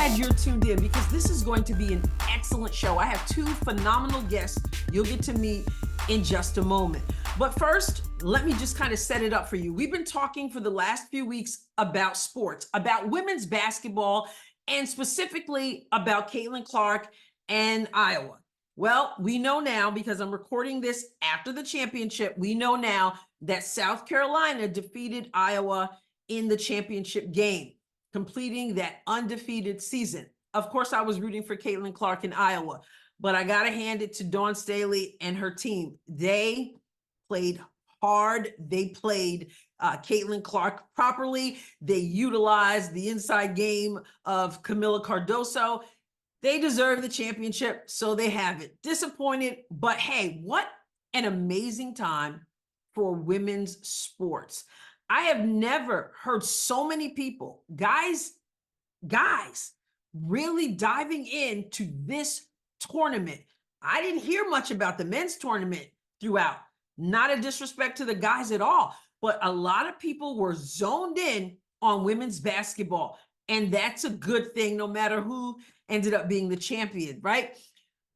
glad you're tuned in because this is going to be an excellent show. I have two phenomenal guests you'll get to meet in just a moment. But first, let me just kind of set it up for you. We've been talking for the last few weeks about sports, about women's basketball, and specifically about Caitlin Clark and Iowa. Well, we know now, because I'm recording this after the championship, we know now that South Carolina defeated Iowa in the championship game, completing that undefeated season. Of course, I was rooting for Caitlin Clark in Iowa, but I got to hand it to Dawn Staley and her team. They played hard. They played Caitlin Clark properly. They utilized the inside game of Camila Cardoso. They deserve the championship, so they have it. Disappointed, but hey, what an amazing time for women's sports. I have never heard so many people, guys, really diving into this tournament. I didn't hear much about the men's tournament throughout. Not a disrespect to the guys at all, but a lot of people were zoned in on women's basketball. And that's a good thing, no matter who ended up being the champion, right?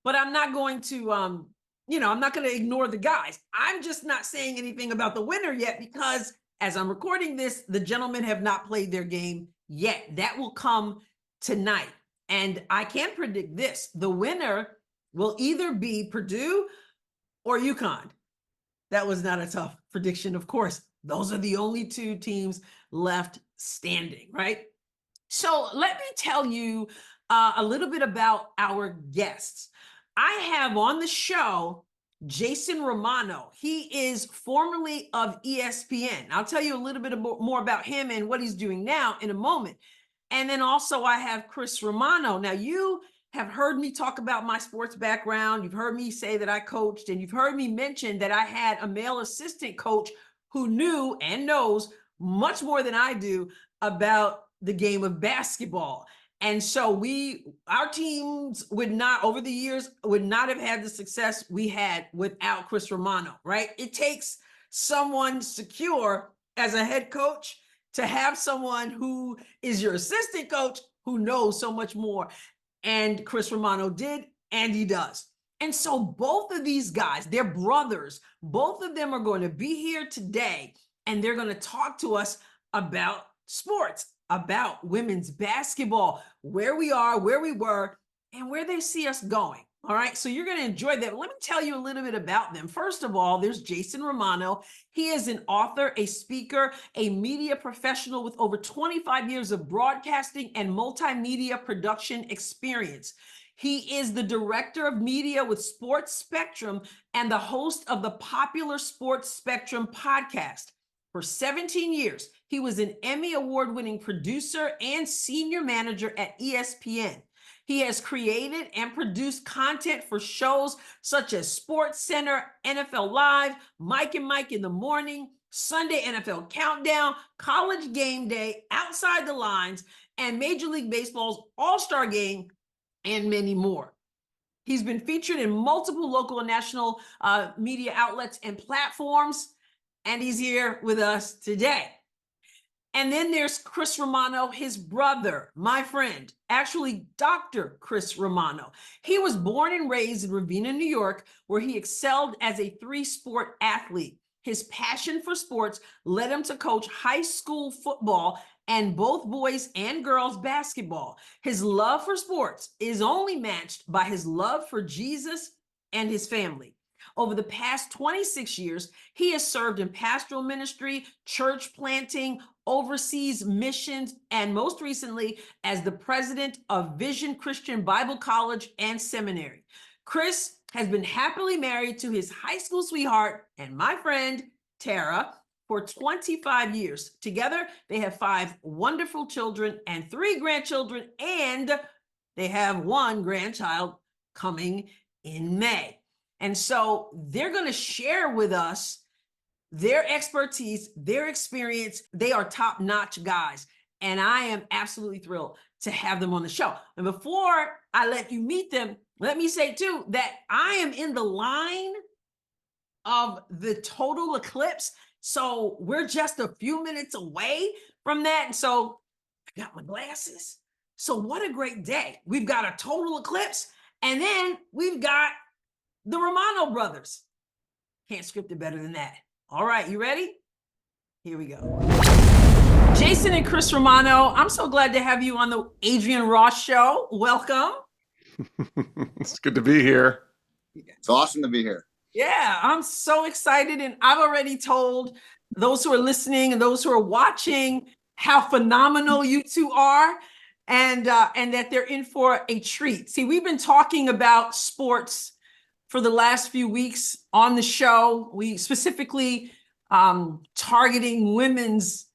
But I'm not going to, I'm not going to ignore the guys. I'm just not saying anything about the winner yet because as I'm recording this, the gentlemen have not played their game yet. That will come tonight. And I can predict this. The winner will either be Purdue or UConn. That was not a tough prediction, of course. Those are the only two teams left standing, right? So let me tell you a little bit about our guests. I have on the show Jason Romano. He is formerly of ESPN. I'll tell you a little bit more about him and what he's doing now in a moment. And then also I have Chris Romano. Now you have heard me talk about my sports background. You've heard me say that I coached, and you've heard me mention that I had a male assistant coach who knew and knows much more than I do about the game of basketball. And so our teams would not, over the years, would not have had the success we had without Chris Romano, right? It takes someone secure as a head coach to have someone who is your assistant coach who knows so much more. And Chris Romano did, and he does. And so both of these guys, they're brothers. Both of them are going to be here today, and they're going to talk to us about sports, about women's basketball, where we are, where we were, and where they see us going. All right, so you're going to enjoy that. Let me tell you a little bit about them. First of all, there's Jason Romano. He is an author, a speaker, a media professional with over 25 years of broadcasting and multimedia production experience. He is the director of media with Sports Spectrum and the host of the popular Sports Spectrum podcast. For 17 years, he was an Emmy award-winning producer and senior manager at ESPN. He has created and produced content for shows such as Sports Center, NFL Live, Mike and Mike in the Morning, Sunday NFL Countdown, College Game Day, Outside the Lines, and Major League Baseball's All-Star Game, and many more. He's been featured in multiple local and national media outlets and platforms, and he's here with us today. And then there's Chris Romano, his brother, my friend, actually Dr. Chris Romano. He was born and raised in Ravenna, New York, where he excelled as a three-sport athlete. His passion for sports led him to coach high school football and both boys and girls basketball. His love for sports is only matched by his love for Jesus and his family. Over the past 26 years, he has served in pastoral ministry, church planting, overseas missions, and most recently as the president of Vision Christian Bible College and Seminary. Chris has been happily married to his high school sweetheart and my friend, Tara, for 25 years. Together, they have 5 wonderful children and 3 grandchildren, and they have 1 grandchild coming in May. And so they're going to share with us their expertise, their experience. They are top-notch guys, and I am absolutely thrilled to have them on the show. And before I let you meet them, let me say too that I am in the line of the total eclipse. So we're just a few minutes away from that. And so I got my glasses. So what a great day. We've got a total eclipse, and then we've got the Romano brothers. Can't script it better than that. All right, you ready? Here we go. Jason and Chris Romano, I'm so glad to have you on the Adrienne Ross Show. Welcome. It's good to be here. It's awesome to be here. Yeah, I'm so excited. And I've already told those who are listening and those who are watching how phenomenal you two are, and that they're in for a treat. See, we've been talking about sports for the last few weeks on the show. We specifically targeting women's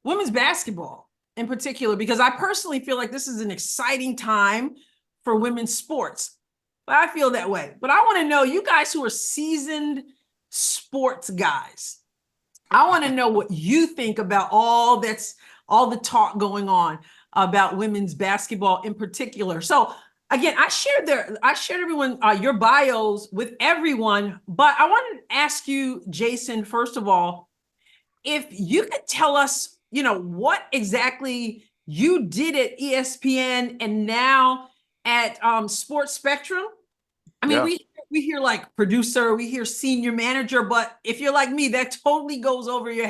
basketball in particular, because I personally feel like this is an exciting time for women's sports. But I feel that way. But I want to know, you guys who are seasoned sports guys, I want to know what you think about all the talk going on about women's basketball in particular. So again, I shared everyone your bios with everyone, but I wanted to ask you, Jason, first of all, if you could tell us, what exactly you did at ESPN and now at Sports Spectrum. I mean, yeah. we hear like producer, we hear senior manager, but if you're like me, that totally goes over the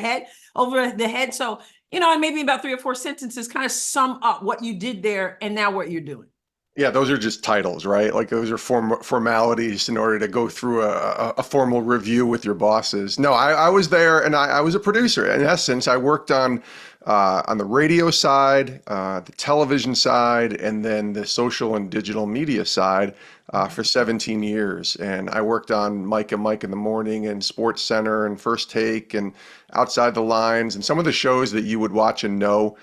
head. So, maybe about 3 or 4 sentences kind of sum up what you did there and now what you're doing. Yeah, those are just titles, right? Like those are formalities in order to go through a formal review with your bosses. No, I was there and I was a producer. In essence, I worked on the radio side, the television side, and then the social and digital media side for 17 years. And I worked on Mike and Mike in the Morning and Sports Center and First Take and Outside the Lines and some of the shows that you would watch and know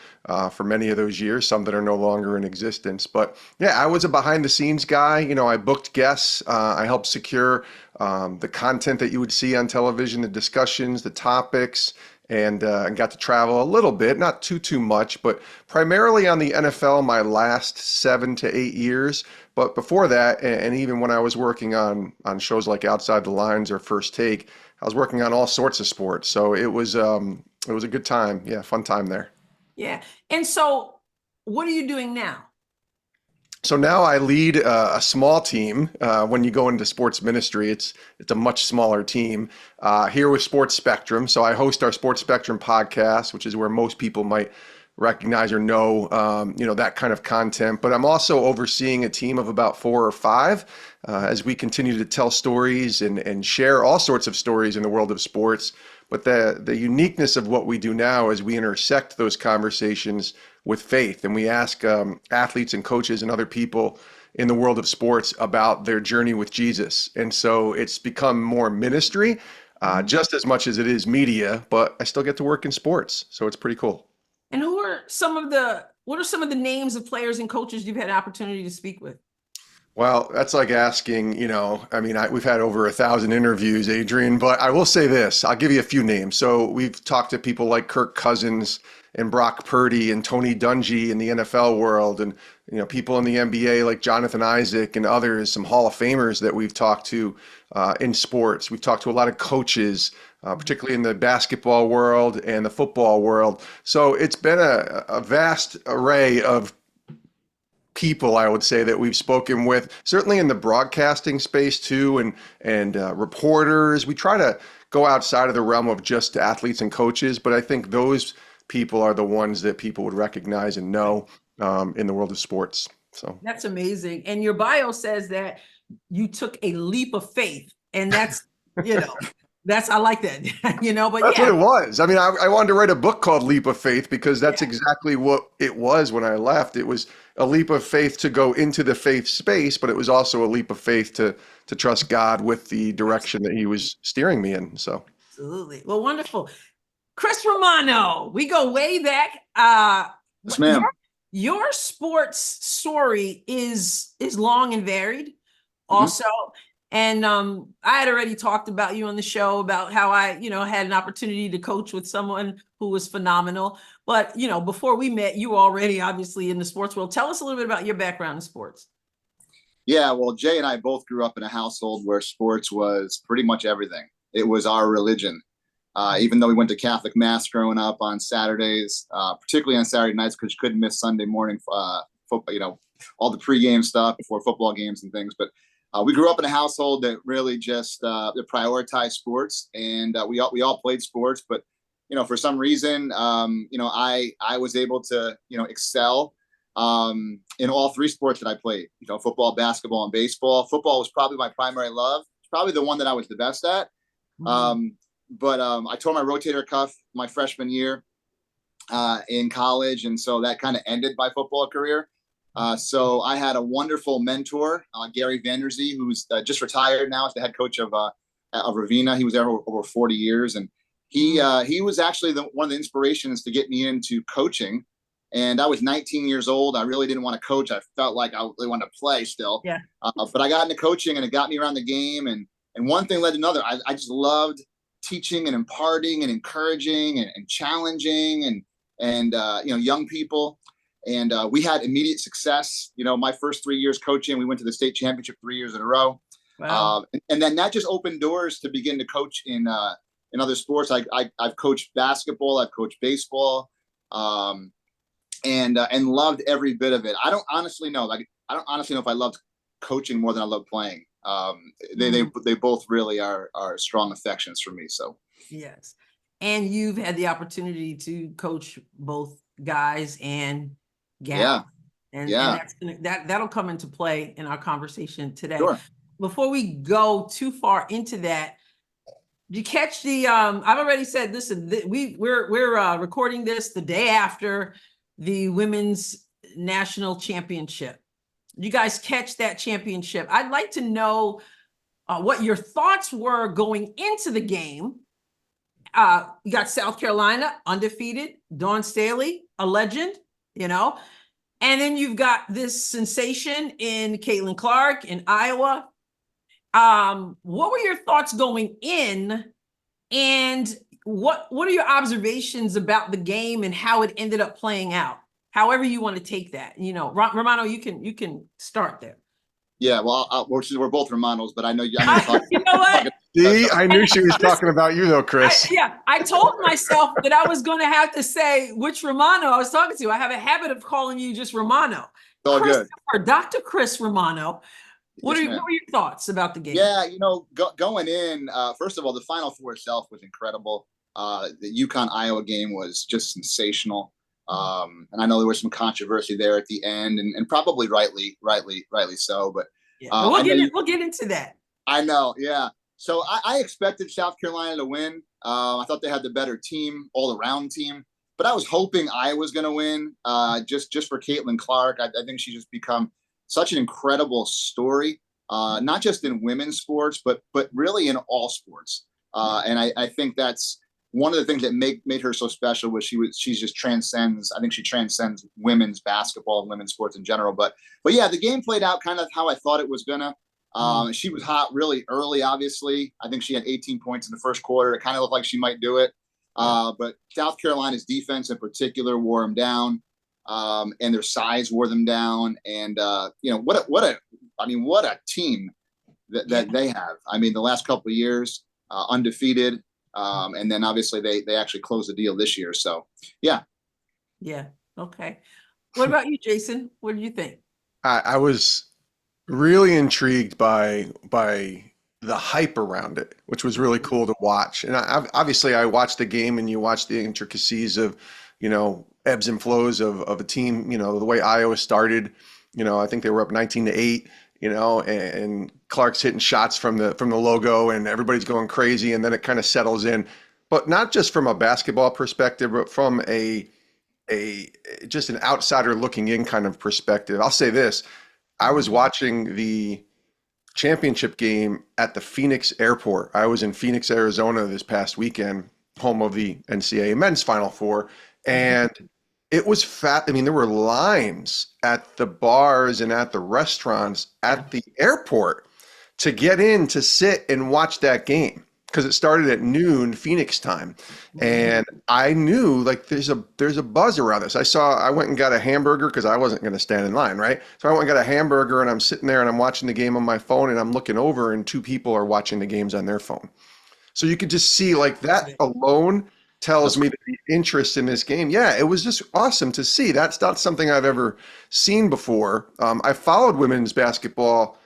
for many of those years, some that are no longer in existence. But yeah, I was a behind the scenes guy. I booked guests. I helped secure the content that you would see on television, the discussions, the topics, and got to travel a little bit, not too much, but primarily on the NFL my last 7 to 8 years. But before that, and even when I was working on shows like Outside the Lines or First Take, I was working on all sorts of sports. So it was a good time. Yeah, fun time there. Yeah. And so what are you doing now? So now I lead a small team. When you go into sports ministry, it's a much smaller team here with Sports Spectrum. So I host our Sports Spectrum podcast, which is where most people might recognize or know, that kind of content. But I'm also overseeing a team of about 4 or 5 as we continue to tell stories and share all sorts of stories in the world of sports. But the uniqueness of what we do now is we intersect those conversations with faith, and we ask athletes and coaches and other people in the world of sports about their journey with Jesus. And so it's become more ministry, just as much as it is media, but I still get to work in sports. So it's pretty cool. And what are some of the names of players and coaches you've had an opportunity to speak with? Well, that's like asking, we've had over 1,000 interviews, Adrienne, but I will say this, I'll give you a few names. So we've talked to people like Kirk Cousins and Brock Purdy and Tony Dungy in the NFL world, and people in the NBA like Jonathan Isaac and others, some Hall of Famers that we've talked to in sports. We've talked to a lot of coaches, particularly in the basketball world and the football world. So it's been a vast array of people, I would say, that we've spoken with, certainly in the broadcasting space too, and reporters. We try to go outside of the realm of just athletes and coaches, but I think those people are the ones that people would recognize and know in the world of sports. So that's amazing. And your bio says that you took a leap of faith, and that's, I like that, but that's what it was. I mean, I wanted to write a book called Leap of Faith because that's exactly what it was when I left. It was a leap of faith to go into the faith space, but it was also a leap of faith to trust God with the direction that he was steering me in. So absolutely. Well, wonderful. Chris Romano, we go way back. Yes, ma'am. Your sports story is long and varied also. And I had already talked about you on the show about how I, had an opportunity to coach with someone who was phenomenal. But, before we met, you were already obviously in the sports world. Tell us a little bit about your background in sports. Yeah, well, Jay and I both grew up in a household where sports was pretty much everything. It was our religion. Even though we went to Catholic Mass growing up on Saturdays, particularly on Saturday nights, because you couldn't miss Sunday morning football, all the pregame stuff before football games and things. But we grew up in a household that really just that prioritized sports, and we all played sports. But for some reason, I was able to excel in all three sports that I played. Football, basketball, and baseball. Football was probably my primary love. It's probably the one that I was the best at. But I tore my rotator cuff my freshman year in college, and so that kind of ended my football career. So I had a wonderful mentor, Gary Vanderzee, who's just retired now as the head coach of Ravenna. He was there over 40 years, and he was actually one of the inspirations to get me into coaching. And I was 19 years old. I really didn't want to coach. I felt like I really wanted to play still. Yeah. But I got into coaching, and it got me around the game. And one thing led to another. I just loved teaching and imparting and encouraging and challenging and young people. And we had immediate success. My first 3 years coaching, we went to the state championship 3 years in a row. Wow. And then that just opened doors to begin to coach in other sports. I've coached basketball. I've coached baseball. And loved every bit of it. I don't honestly know. I don't honestly know if I loved coaching more than I love playing. They both really are strong affections for me. So yes, and you've had the opportunity to coach both guys and gals. Yeah, and that'll come into play in our conversation today. Sure. Before we go too far into that, you catch the? I've already said this. We're recording this the day after the women's national championship. You guys catch that championship. I'd like to know what your thoughts were going into the game. You got South Carolina, undefeated, Dawn Staley, a legend, and then you've got this sensation in Caitlin Clark in Iowa. What were your thoughts going in, and what are your observations about the game and how it ended up playing out? However you want to take that, Romano, you can start there. Yeah, well, we're both Romanos, but I know you. You know what? See, I knew she was talking about you, though, Chris. I told myself that I was going to have to say which Romano I was talking to. I have a habit of calling you just Romano. All good. Dr. Chris Romano. What were your thoughts about the game? Yeah, going in, first of all, the Final Four itself was incredible. The UConn-Iowa game was just sensational. And I know there was some controversy there at the end, and probably rightly so. But we'll get into that. I know, yeah. So I expected South Carolina to win. I thought they had the better team, all-around team. But I was hoping Iowa's going to win, just for Caitlin Clark. I think she's just become such an incredible story, not just in women's sports, but really in all sports. And I think that's one of the things that made her so special was she just transcends. I think she transcends women's basketball and women's sports in general. But yeah, the game played out kind of how I thought it was gonna. She was hot really early. Obviously, I think she had 18 points in the first quarter. It kind of looked like she might do it. But South Carolina's defense in particular wore them down, and their size wore them down. And what a team that they have. I mean, the last couple of years, undefeated. And then obviously they actually closed the deal this year. So yeah. Okay. What about you, Jason? What do you think? I was really intrigued by the hype around it, which was really cool to watch. And obviously I watched the game, and you watch the intricacies of, ebbs and flows of a team, the way Iowa started, I think they were up 19-8, and Clark's hitting shots from the logo, and everybody's going crazy, and then it kind of settles in. But not just from a basketball perspective, but from just an outsider looking in kind of perspective. I'll say this: I was watching the championship game at the Phoenix airport. I was in Phoenix, Arizona this past weekend, home of the NCAA men's Final Four, and it was fat. I mean, there were lines at the bars and at the restaurants at the airport to get in to sit and watch that game, because it started at noon Phoenix time. And I knew, like, there's a buzz around this. I went and got a hamburger because I wasn't going to stand in line, right? So I went and got a hamburger, and I'm sitting there and I'm watching the game on my phone, and I'm looking over, and two people are watching the games on their phone. So you could just see, like, that alone tells me that the interest in this game, yeah, it was just awesome to see. That's not something I've ever seen before. I followed women's basketball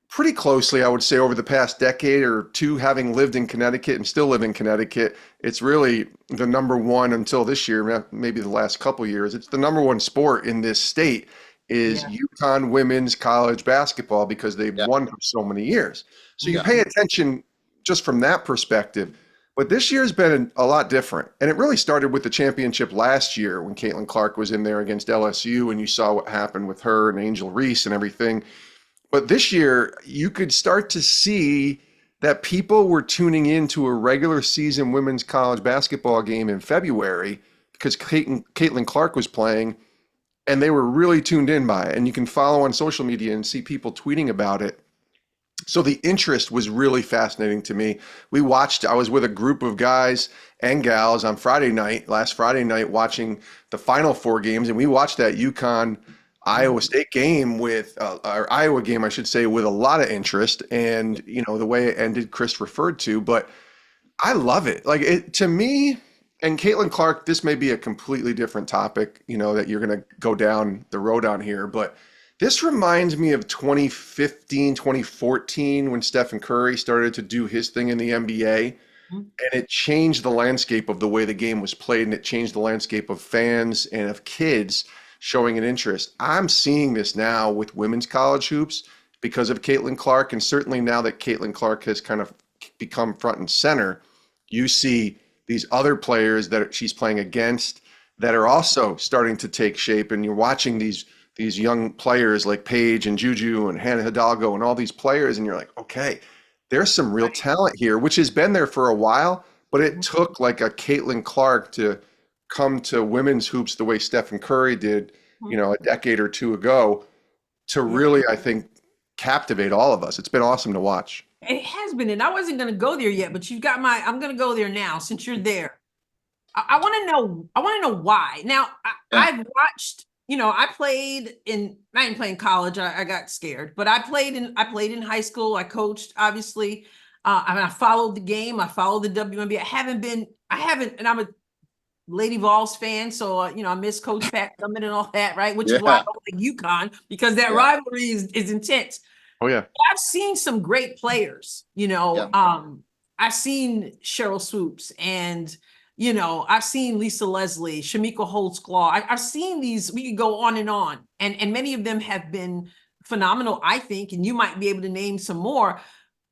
pretty closely, I would say, over the past decade or two, having lived in Connecticut and still live in Connecticut. It's really the number one until this year, maybe the last couple years. It's the number one sport in this state is UConn women's college basketball because they've won for so many years. So you pay attention just from that perspective. But this year's been a lot different. And it really started with the championship last year when Caitlin Clark was in there against LSU and you saw what happened with her and Angel Reese and everything. But this year, you could start to see that people were tuning into a regular season women's college basketball game in February because Caitlin Clark was playing, and they were really tuned in by it. And you can follow on social media and see people tweeting about it. So the interest was really fascinating to me. I was with a group of guys and gals on last Friday night, watching the Final Four games, and we watched that UConn Iowa State game or Iowa game, I should say, with a lot of interest. And, the way it ended, Chris referred to, but I love it. Like, to me, and Caitlin Clark, this may be a completely different topic, that you're going to go down the road on here, but this reminds me of 2015, 2014, when Stephen Curry started to do his thing in the NBA. And it changed the landscape of the way the game was played, and it changed the landscape of fans and of kids showing an interest. I'm seeing this now with women's college hoops because of Caitlin Clark, and certainly now that Caitlin Clark has kind of become front and center, you see these other players that she's playing against that are also starting to take shape, and you're watching these young players like Paige and Juju and Hannah Hidalgo and all these players, and you're like, okay, there's some real talent here, which has been there for a while, but it took like a Caitlin Clark to come to women's hoops the way Stephen Curry did, a decade or two ago, to really, I think, captivate all of us. It's been awesome to watch. It has been, and I wasn't going to go there yet, but I'm going to go there now since you're there. I want to know why. Now, I've watched, I didn't play in college. I got scared, but I played in high school. I coached, obviously. I followed the game. I followed the WNBA. I haven't, and I'm a Lady Vols fan, so I miss Coach Pat Cummins and all that, right? Which is why I don't like UConn, because that rivalry is intense. Oh yeah, I've seen some great players. I've seen Cheryl Swoops, and I've seen Lisa Leslie, Shamika Holtz-Claw. I've seen these. We could go on, and many of them have been phenomenal, I think, and you might be able to name some more.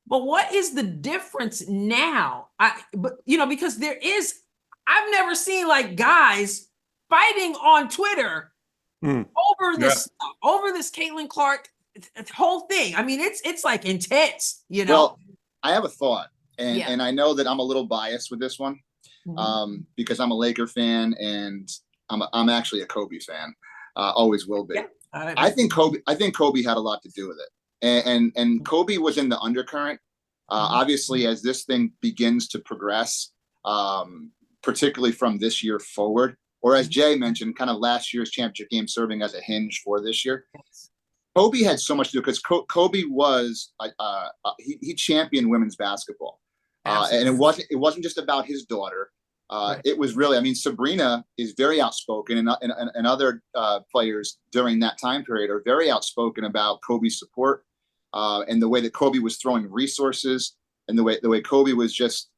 But what is the difference now? Because there is. I've never seen like guys fighting on Twitter over this Caitlin Clark whole thing. I mean, it's like intense, Well, I have a thought, and I know that I'm a little biased with this one, because I'm a Laker fan and I'm actually a Kobe fan. Always will be. Yeah. I think Kobe had a lot to do with it, and Kobe was in the undercurrent. Obviously, as this thing begins to progress, particularly from this year forward, or as Jay mentioned, kind of last year's championship game serving as a hinge for this year. Yes. Kobe had so much to do because Kobe was he championed women's basketball, and it wasn't just about his daughter. It was really, I mean, Sabrina is very outspoken, and other players during that time period are very outspoken about Kobe's support, and the way that Kobe was throwing resources, and the way Kobe was just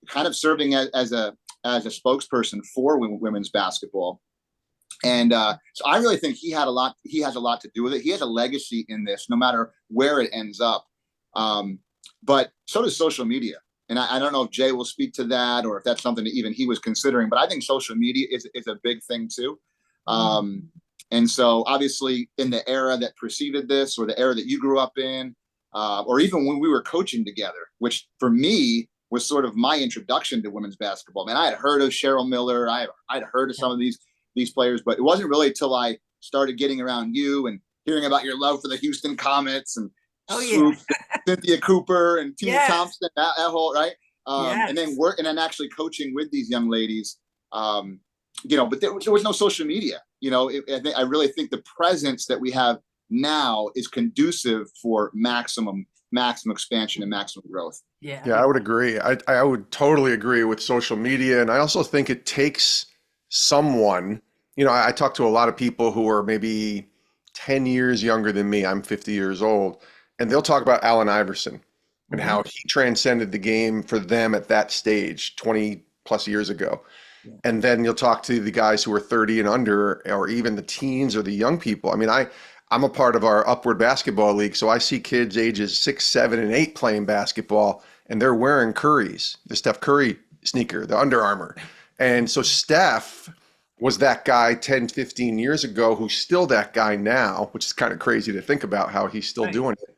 kind of serving as a spokesperson for women's basketball. And so I really think he has a lot to do with it. He has a legacy in this, no matter where it ends up. But so does social media. And I don't know if Jay will speak to that, or if that's something that even he was considering, but I think social media is a big thing too. And so obviously in the era that preceded this, or the era that you grew up in, or even when we were coaching together, which for me was sort of my introduction to women's basketball. Man, I had heard of Cheryl Miller. I'd heard of some of these players, but it wasn't really till I started getting around you and hearing about your love for the Houston Comets and Cynthia Cooper and Tina Thompson, that whole, right? And then actually coaching with these young ladies, but there was no social media. I really think the presence that we have now is conducive for maximum maximum expansion and maximum growth. Yeah. Yeah, I would agree. I would totally agree with social media. And I also think it takes someone, I talk to a lot of people who are maybe 10 years younger than me. I'm 50 years old. And they'll talk about Allen Iverson and how he transcended the game for them at that stage 20 plus years ago. Yeah. And then you'll talk to the guys who are 30 and under, or even the teens or the young people. I mean, I'm a part of our Upward Basketball League, so I see kids ages 6, 7, and 8 playing basketball, and they're wearing Curry's, the Steph Curry sneaker, the Under Armour. And so Steph was that guy 10, 15 years ago who's still that guy now, which is kind of crazy to think about how he's still doing it.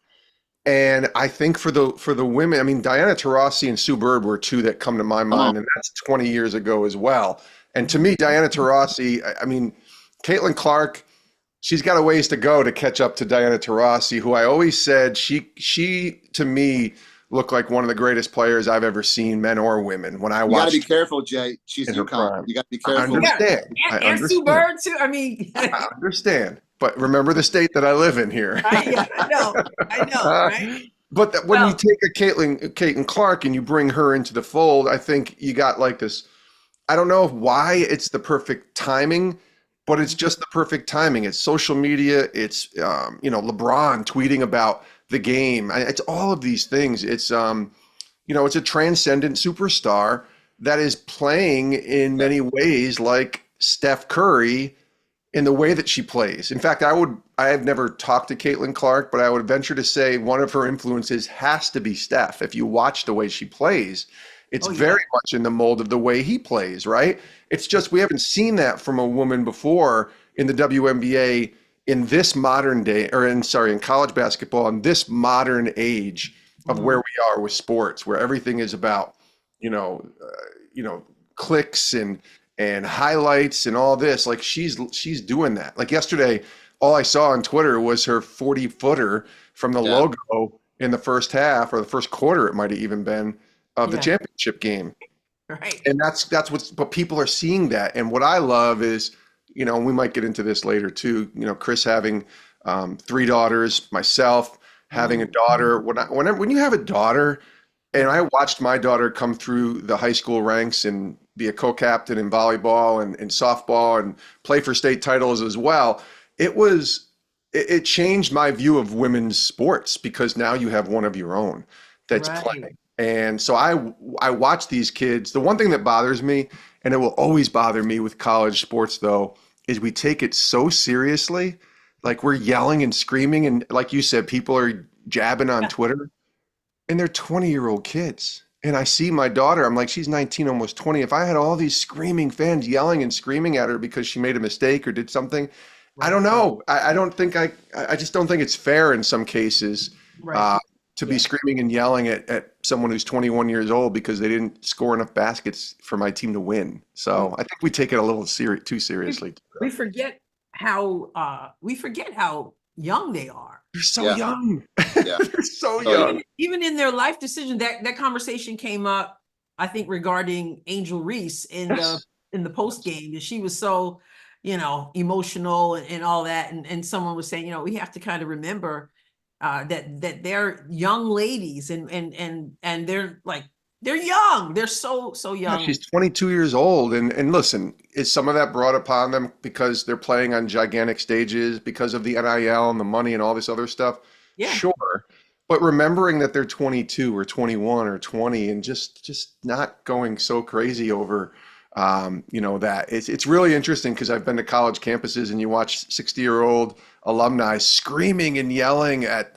And I think for the women, I mean, Diana Taurasi and Sue Bird were two that come to my mind, and that's 20 years ago as well. And to me, Diana Taurasi, I mean, Caitlin Clark, she's got a ways to go to catch up to Diana Taurasi, who I always said she to me looked like one of the greatest players I've ever seen, men or women. When I watched, you got to be careful, Jay. She's UConn. You got to be careful. I understand. And Sue Bird too. I mean, I understand. But remember the state that I live in here. I know, right? But when you take a Caitlin Clark and you bring her into the fold, I think you got like this. I don't know why it's the perfect timing, but it's just the perfect timing. It's social media. It's LeBron tweeting about the game. It's all of these things. It's it's a transcendent superstar that is playing in many ways like Steph Curry in the way that she plays. In fact, I have never talked to Caitlin Clark, but I would venture to say one of her influences has to be Steph. If you watch the way she plays, it's very much in the mold of the way he plays, right? It's just we haven't seen that from a woman before in the WNBA in this modern day, in college basketball in this modern age of where we are with sports, where everything is about, clicks and highlights and all this. Like she's doing that. Like yesterday, all I saw on Twitter was her 40-footer from the logo in the first half or the first quarter, it might have even been, of the championship game. Right. And that's but people are seeing that. And what I love is, we might get into this later too, Chris having 3 daughters, myself having a daughter. When you have a daughter, and I watched my daughter come through the high school ranks and be a co-captain in volleyball and softball and play for state titles as well. It changed my view of women's sports because now you have one of your own that's playing. And so I watch these kids. The one thing that bothers me, and it will always bother me with college sports though, is we take it so seriously. Like we're yelling and screaming. And like you said, people are jabbing on Twitter and they're 20-year-old kids. And I see my daughter, I'm like, she's 19, almost 20. If I had all these screaming fans yelling and screaming at her because she made a mistake or did something, I don't know. I just don't think it's fair in some cases to be screaming and yelling at someone who's 21 years old because they didn't score enough baskets for my team to win. So I think we take it a little too seriously. We forget how young they are. They're so young. Yeah. They're so young. Even in their life decision, that conversation came up, I think, regarding Angel Reese in the post game, and she was so, emotional and all that. And someone was saying, we have to kind of remember that they're young ladies and they're young. They're so young. Yeah, she's 22 years old. And listen, is some of that brought upon them because they're playing on gigantic stages because of the NIL and the money and all this other stuff? Yeah. Sure. But remembering that they're 22 or 21 or 20 and just not going so crazy over, that it's really interesting because I've been to college campuses and you watch 60-year-old alumni screaming and yelling at,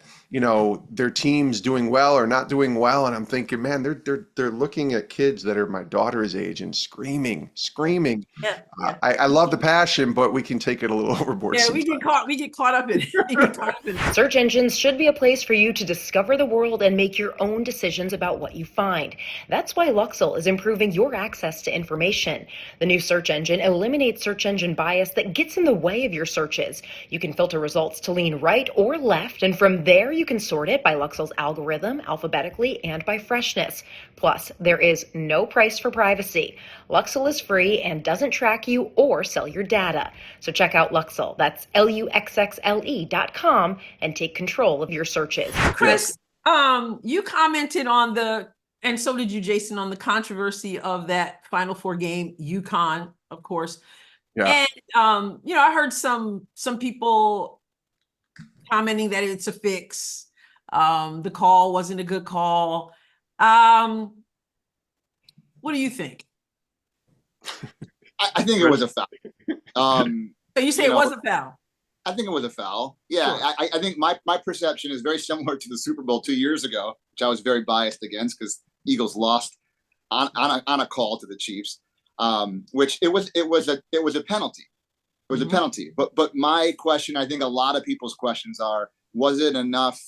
their teams doing well or not doing well. And I'm thinking, man, they're looking at kids that are my daughter's age and screaming. Yeah. I love the passion, but we can take it a little overboard. Yeah, we get caught up in it. Search engines should be a place for you to discover the world and make your own decisions about what you find. That's why Luxel is improving your access to information. The new search engine eliminates search engine bias that gets in the way of your searches. You can filter results to lean right or left, and from there you can sort it by Luxel's algorithm, alphabetically, and by freshness. Plus, there is no price for privacy. Luxel is free and doesn't track you or sell your data. So check out Luxel, that's LUXXLE.com, and take control of your searches. Chris, You commented on and so did you, Jason, on the controversy of that Final Four game, UConn, of course. Yeah. And I heard some people commenting that it's a fix. The call wasn't a good call. What do you think? I think it was a foul. So you say it was a foul? I think it was a foul. Yeah, sure. I think my perception is very similar to the Super Bowl 2 years ago, which I was very biased against because Eagles lost on a call to the Chiefs, which it was a penalty. It was a penalty. But my question, I think a lot of people's questions are, was it enough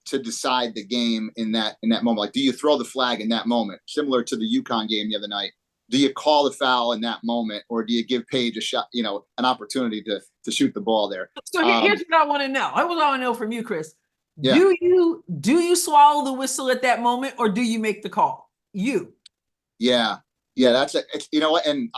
to decide the game in that moment? Like, do you throw the flag in that moment? Similar to the UConn game the other night. Do you call the foul in that moment, or do you give Paige a shot, an opportunity to shoot the ball there? So here's what I want to know. I want to know from you, Chris. Yeah. Do you swallow the whistle at that moment, or do you make the call? You. Yeah. You know what? And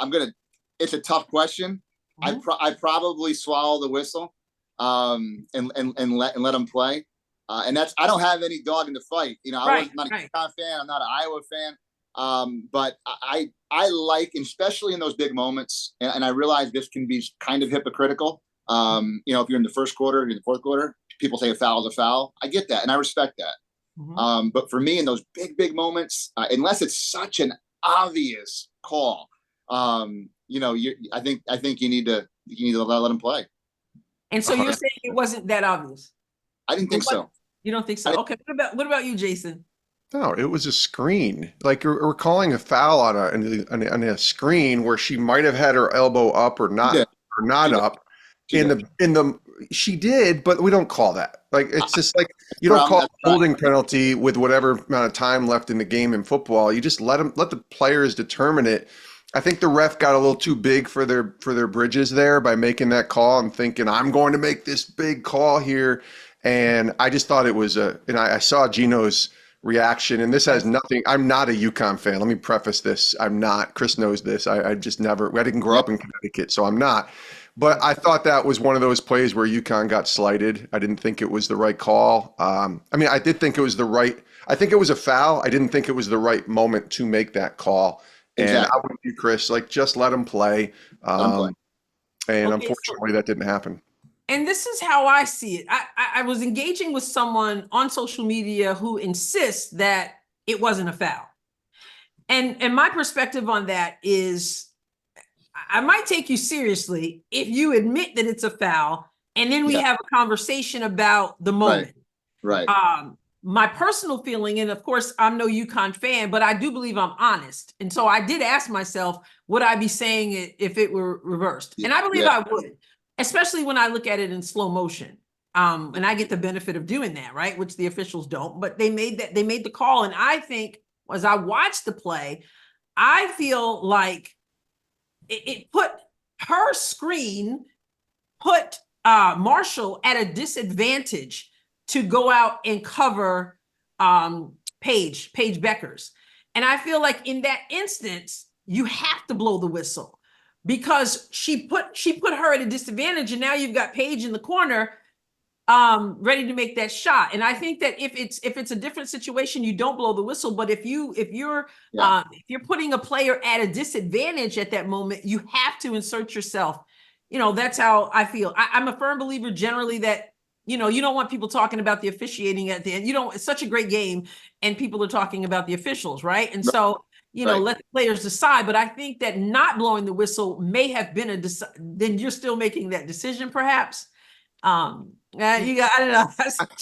it's a tough question. I probably swallow the whistle, and let them play. And I don't have any dog in the fight. I'm not a UConn fan. I'm not an Iowa fan. But I like, especially in those big moments, and I realize this can be kind of hypocritical. If you're in the first quarter, in the fourth quarter, people say a foul is a foul. I get that, and I respect that. But for me, in those big moments, unless it's such an obvious call, I think you need to let them play. And so you're saying it wasn't that obvious? I didn't think so. You don't think so? Okay. What about you, Jason? No, it was a screen. Like we're calling a foul on a screen where she might have had her elbow up or not up. She did, but we don't call that. Like it's just like you don't call holding penalty with whatever amount of time left in the game in football. You just let the players determine it. I think the ref got a little too big for their bridges there by making that call and thinking I'm going to make this big call here. And I just thought it was I saw Gino's reaction, and this has nothing. I'm not a UConn fan. Let me preface this. I'm not. Chris knows this. I just never. I didn't grow up in Connecticut, so I'm not. But I thought that was one of those plays where UConn got slighted. I didn't think it was the right call. I did think it was the right. I think it was a foul. I didn't think it was the right moment to make that call. Exactly. And I would do, Chris, just let him play. And unfortunately, that didn't happen. And this is how I see it. I was engaging with someone on social media who insists that it wasn't a foul. And my perspective on that is I might take you seriously if you admit that it's a foul and then we have a conversation about the moment. Right. My personal feeling, and of course, I'm no UConn fan, but I do believe I'm honest. And so I did ask myself, would I be saying it if it were reversed? And I believe I would. Especially when I look at it in slow motion. And I get the benefit of doing that, right? Which the officials don't, but they made the call. And I think as I watched the play, I feel like it put her screen, put Marshall at a disadvantage to go out and cover Paige Beckers. And I feel like in that instance, you have to blow the whistle. Because she put her at a disadvantage, and now you've got Paige in the corner, ready to make that shot. And I think that if it's a different situation, you don't blow the whistle. But if you're putting a player at a disadvantage at that moment, you have to insert yourself. That's how I feel. I'm a firm believer generally that you don't want people talking about the officiating at the end. It's such a great game, and people are talking about the officials, right? And so. Let the players decide. But I think that not blowing the whistle may have been then you're still making that decision, perhaps. I don't know.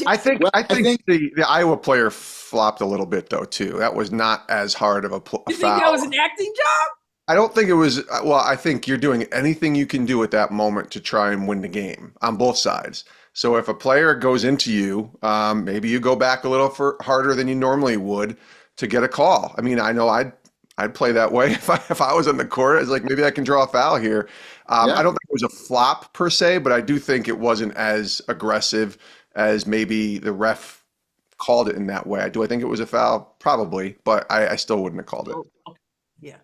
I think the Iowa player flopped a little bit though too. That was not as hard of a foul. You think that was an acting job? I don't think it was. Well, I think you're doing anything you can do at that moment to try and win the game on both sides. So if a player goes into you, maybe you go back a little harder than you normally would to get a call. I mean, I know I'd play that way if I was on the court. It's like maybe I can draw a foul here. I don't think it was a flop per se, but I do think it wasn't as aggressive as maybe the ref called it in that way. Do I think it was a foul? Probably, but I still wouldn't have called it. Okay. Yeah.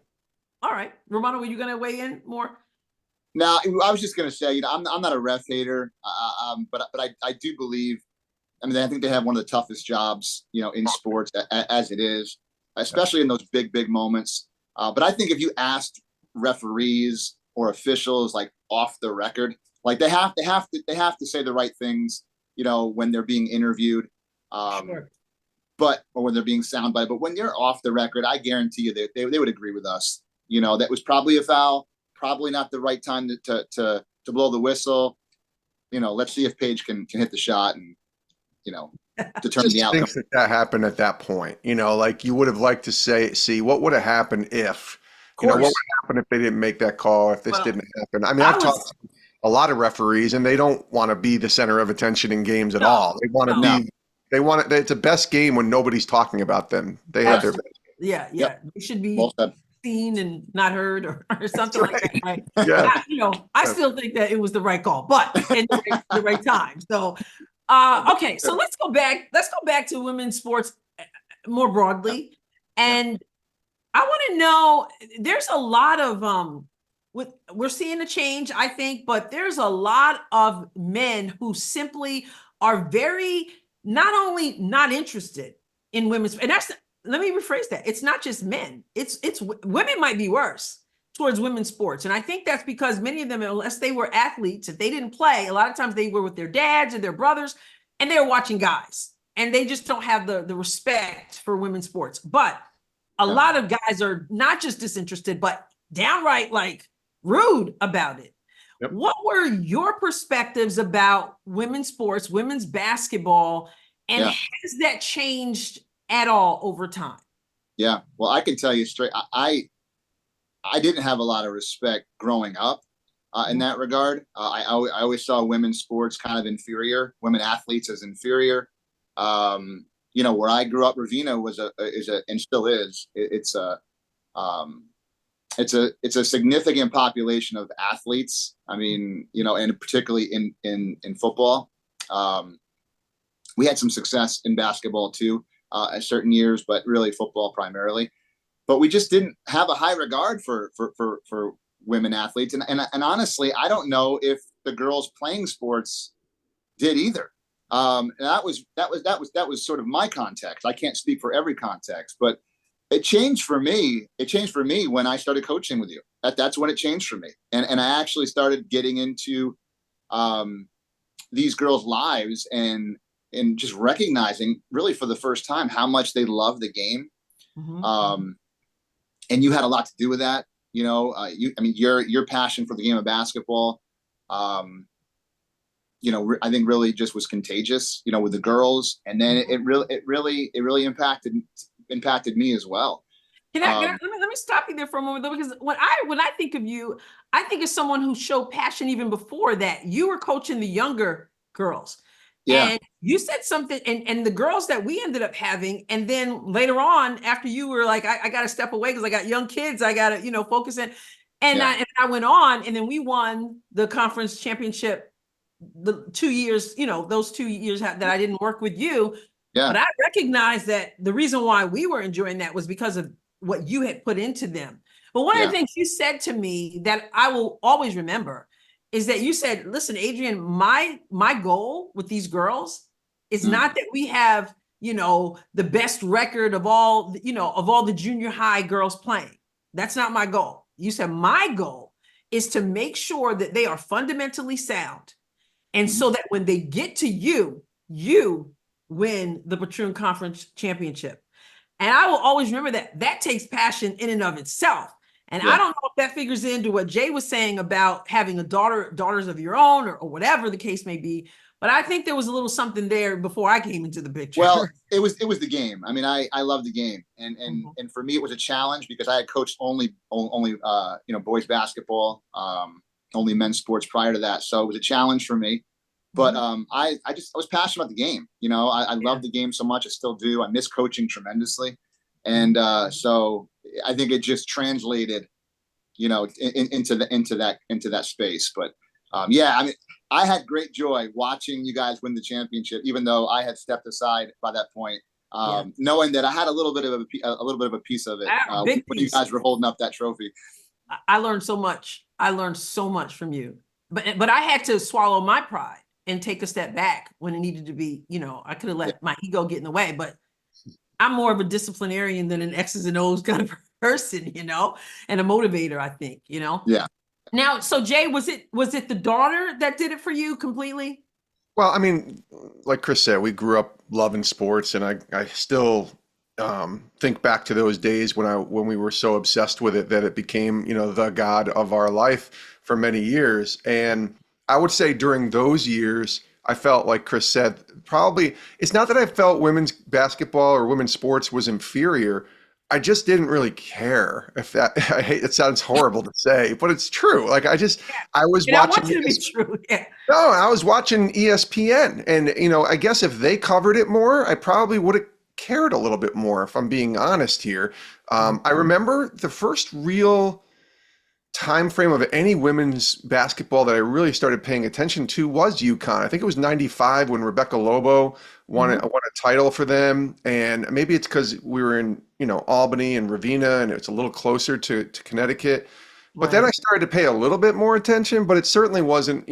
All right, Romano, were you going to weigh in more? No, I was just going to say, I'm not a ref hater, but I do believe I mean, I think they have one of the toughest jobs, in sports as it is, especially in those big moments. But I think if you asked referees or officials like off the record, like they have to say the right things, when they're being interviewed, Sure. or when they're being soundbite. But when you're off the record, I guarantee you they would agree with us. That was probably a foul, probably not the right time to blow the whistle. Let's see if Paige can hit the shot and determine the outcome. Things that happened at that point, like you would have liked to see what would have happened if, what would happen if they didn't make that call, if this didn't happen. I mean, I've talked to a lot of referees and they don't want to be the center of attention in games at all. They want to be, they want it. It's the best game when nobody's talking about them. They have their. Yeah. Yep. They should be Well said. seen and not heard or something like that, right? Yeah. I still think that it was the right call, but in the right time. So, okay, so let's go back to women's sports more broadly, and I want to know. There's a lot of we're seeing a change, I think, but there's a lot of men who simply are very not only not interested in women's, and let me rephrase that. It's not just men. It's women might be worse towards women's sports. And I think that's because many of them, unless they were athletes, if they didn't play, a lot of times they were with their dads or their brothers and they were watching guys and they just don't have the respect for women's sports. But a lot of guys are not just disinterested, but downright like rude about it. Yep. What were your perspectives about women's sports, women's basketball, and has that changed at all over time? Yeah, well, I can tell you straight. I didn't have a lot of respect growing up in that regard. I always saw women's sports kind of inferior, women athletes as inferior. Where I grew up, Ravina and still is. It's a significant population of athletes. I mean, and particularly in football. We had some success in basketball too. At certain years, but really football primarily. But we just didn't have a high regard for women athletes, and honestly, I don't know if the girls playing sports did either. And that was sort of my context. I can't speak for every context, but it changed for me. It changed for me when I started coaching with you. That's when it changed for me, and I actually started getting into these girls' lives and just recognizing really for the first time how much they love the game. And you had a lot to do with that. Your passion for the game of basketball, I think really just was contagious, with the girls. And then it really impacted me as well. Let me stop you there for a moment though, because when I think of you, I think of someone who showed passion even before that. You were coaching the younger girls. Yeah. And you said something, and the girls that we ended up having, and then later on, after you were like, I got to step away because I got young kids, I got to, focus in. And I went on, and then we won the conference championship the 2 years, those 2 years that I didn't work with you. Yeah. But I recognized that the reason why we were enjoying that was because of what you had put into them. But one of the things you said to me that I will always remember is that you said, listen, Adrienne, my goal with these girls is not that we have, the best record of all the junior high girls playing. That's not my goal. You said my goal is to make sure that they are fundamentally sound. And so that when they get to you win the Patroon Conference Championship. And I will always remember that takes passion in and of itself. And I don't know if that figures into what Jay was saying about having daughters of your own or whatever the case may be. But I think there was a little something there before I came into the picture. Well, it was the game. I mean, I love the game. And for me, it was a challenge because I had coached only boys basketball, only men's sports prior to that. So it was a challenge for me. But I was passionate about the game. I love the game so much. I still do. I miss coaching tremendously. And so I think it just translated, into that space. But I mean, I had great joy watching you guys win the championship, even though I had stepped aside by that point, knowing that I had a little bit of a piece of it when you guys were holding up that trophy. I learned so much. I learned so much from you, but I had to swallow my pride and take a step back when it needed to be, I could have let my ego get in the way, but I'm more of a disciplinarian than an X's and O's kind of person, and a motivator, I think, Yeah. Now, so Jay, was it the daughter that did it for you completely? Well, I mean, like Chris said, we grew up loving sports, and I still think back to those days when we were so obsessed with it that it became, the god of our life for many years. And I would say during those years, I felt like Chris said, probably it's not that I felt women's basketball or women's sports was inferior. I just didn't really care if that, I hate, it sounds horrible to say, but it's true. Like I was And I watching. want you to be true. Yeah. No, I was watching ESPN, and I guess if they covered it more, I probably would have cared a little bit more, if I'm being honest here. I remember the first real time frame of any women's basketball that I really started paying attention to was UConn. I think it was '95 when Rebecca Lobo won a title for them, and maybe it's because we were in Albany and Ravenna, and it's a little closer to Connecticut. But then I started to pay a little bit more attention, but it certainly wasn't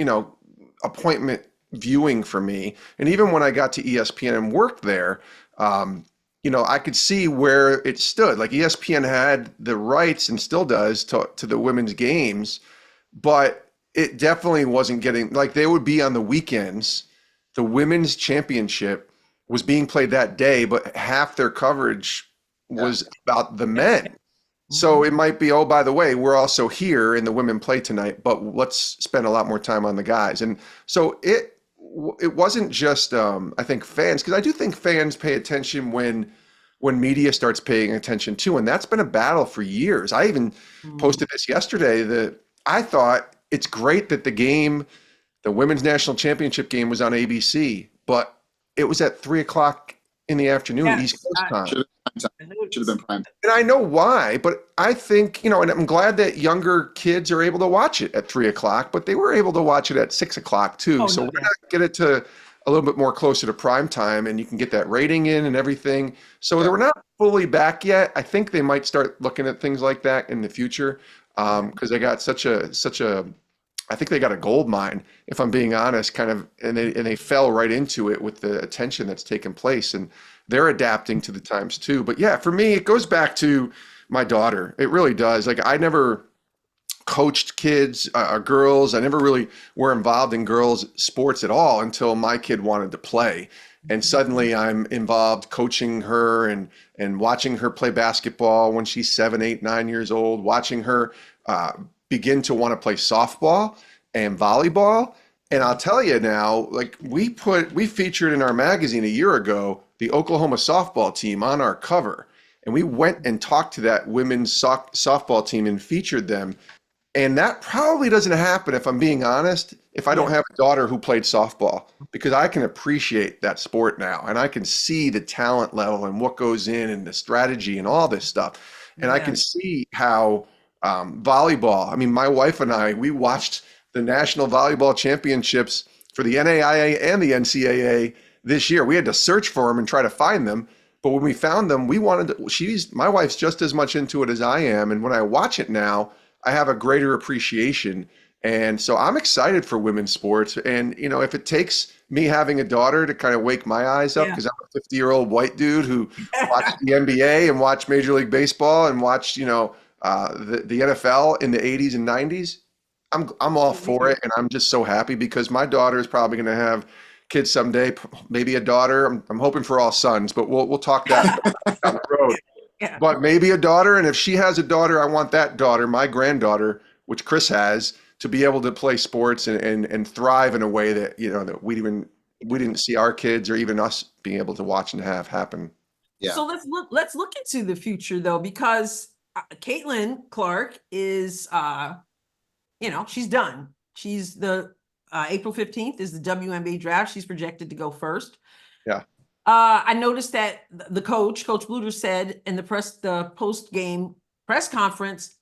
appointment viewing for me. And even when I got to ESPN and worked there, I could see where it stood. Like ESPN had the rights and still does to the women's games, but it definitely wasn't getting, like they would be on the weekends. The women's championship was being played that day, but half their coverage was about the men. So it might be, oh, by the way, we're also here and the women play tonight, but let's spend a lot more time on the guys. And so it wasn't just, I think, fans, because I do think fans pay attention when media starts paying attention too. And that's been a battle for years. I even posted this yesterday that I thought it's great that the women's national championship game was on ABC, but it was at 3:00 in the afternoon, East Coast time. Should have been prime. And I know why, but I think, and I'm glad that younger kids are able to watch it at 3:00, but they were able to watch it at 6:00 too. So why not get it to a little bit more closer to prime time, and you can get that rating in and everything. So we're not fully back yet. I think they might start looking at things like that in the future, because they got such a I think they got a gold mine, if I'm being honest, kind of, and they fell right into it with the attention that's taken place, and they're adapting to the times too. But yeah, for me, it goes back to my daughter. It really does. Like I never coached kids, girls. I never really were involved in girls sports at all until my kid wanted to play. And suddenly I'm involved coaching her and watching her play basketball when she's 7, 8, 9 years old, watching her begin to want to play softball and volleyball. And I'll tell you now, like we featured in our magazine a year ago, the Oklahoma softball team on our cover. And we went and talked to that women's softball team and featured them. And that probably doesn't happen, if I'm being honest, if I don't have a daughter who played softball, because I can appreciate that sport now and I can see the talent level and what goes in and the strategy and all this stuff. And I can see how volleyball, I mean, my wife and I, we watched the National Volleyball Championships for the NAIA and the NCAA this year. We had to search for them and try to find them. But when we found them, my wife's just as much into it as I am. And when I watch it now, I have a greater appreciation. And so I'm excited for women's sports. And, if it takes me having a daughter to kind of wake my eyes up, because I'm a 50-year-old white dude who watched the NBA and watched Major League Baseball and watched, the NFL in the 80s and 90s, I'm all for it. And I'm just so happy because my daughter is probably going to have kids someday, maybe a daughter. I'm hoping for all sons, but we'll talk that down the road. Yeah. But maybe a daughter, and if she has a daughter, I want that daughter, my granddaughter, which Chris has, to be able to play sports and thrive in a way that that we didn't see our kids or even us being able to watch and have happen. Yeah. So let's look into the future though, because Caitlin Clark is she's done. She's the April 15th is the WNBA draft. She's projected to go first. Yeah. I noticed that the Coach Bluder, said in the post-game press conference,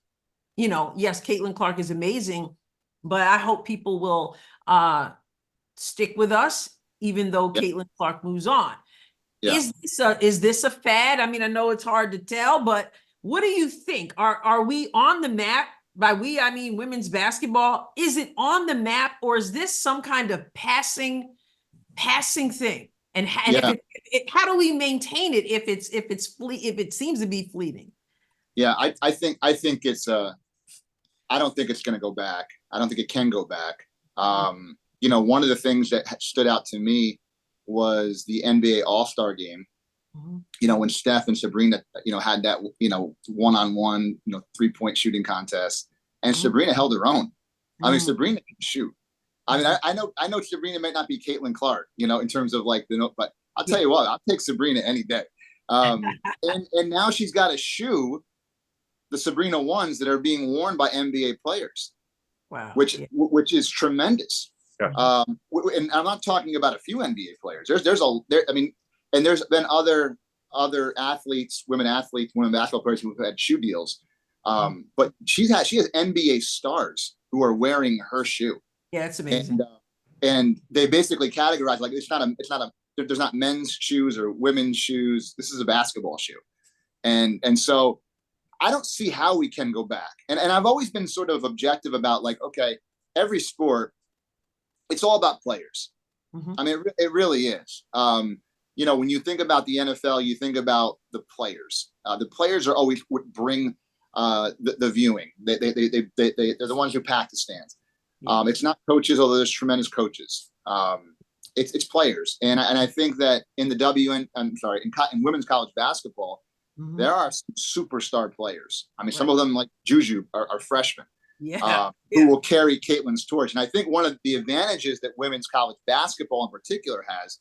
yes, Caitlin Clark is amazing, but I hope people will stick with us, even though Caitlin Clark moves on. Yeah. Is this a fad? I mean, I know it's hard to tell, but what do you think? Are we on the map by we, I mean women's basketball, is it on the map, or is this some kind of passing thing? And Yeah. if how do we maintain it if it seems to be fleeting? Yeah, I think it's I don't think it's going to go back. I don't think it can go back. One of the things that stood out to me was the NBA All-Star game. When Steph and Sabrina, had that, one-on-one, 3-point shooting contest, and Sabrina held her own. I mean, Sabrina can shoot. I mean, I know Sabrina might not be Caitlin Clark, in terms of but I'll tell you what, I'll take Sabrina any day. And now she's got a shoe, the Sabrina ones that are being worn by NBA players. Wow. Which is tremendous. Yeah. And I'm not talking about a few NBA players. And there's been other athletes, women basketball players who have had shoe deals. But she has NBA stars who are wearing her shoe. Yeah, that's amazing. And they basically categorize, like, there's not men's shoes or women's shoes. This is a basketball shoe. And so I don't see how we can go back. And I've always been sort of objective about, like, okay, every sport, it's all about players. I mean, it really is. When you think about the NFL, you think about the players. The players are always what bring the viewing. They're the ones who pack the stands. It's not coaches, although there's tremendous coaches. It's players. And I think that in in women's college basketball, there are some superstar players. I mean, some of them, like Juju, are freshmen. Who will carry Caitlin's torch. And I think one of the advantages that women's college basketball in particular has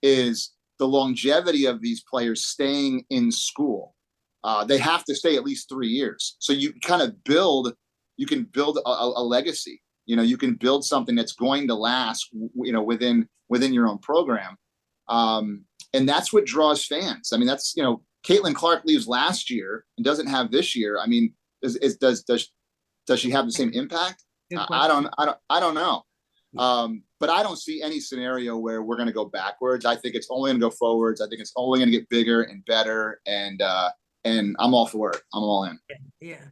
is the longevity of these players staying in school. They have to stay at least 3 years. So you kind of build a legacy. You can build something that's going to last, within your own program. And that's what draws fans. I mean, that's, Caitlin Clark leaves last year and doesn't have this year. I mean, does she have the same impact? I don't know. But I don't see any scenario where we're going to go backwards. I think it's only going to go forwards. I think it's only going to get bigger and better. And I'm all for it. I'm all in. Yeah.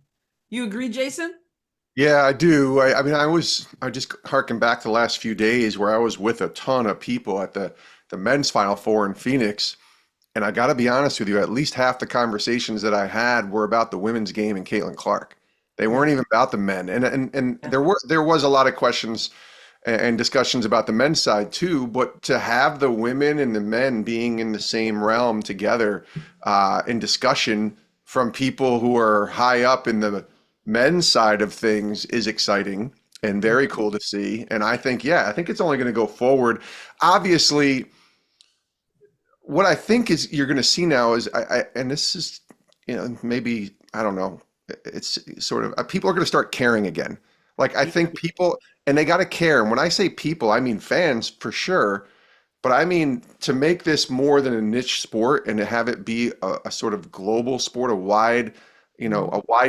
You agree, Jason? Yeah, I do. I just harken back to the last few days where I was with a ton of people at the men's Final Four in Phoenix. And I got to be honest with you, at least half the conversations that I had were about the women's game and Caitlin Clark. They weren't even about the men. And there was a lot of questions and discussions about the men's side too, but to have the women and the men being in the same realm together in discussion from people who are high up in the men's side of things is exciting and very cool to see. And I think it's only going to go forward. Obviously, what I think is you're going to see now is, and this is, maybe, I don't know, it's sort of, people are going to start caring again. Like, I think people, and they got to care. And when I say people, I mean fans for sure. But I mean, to make this more than a niche sport and to have it be a sort of global sport, a wide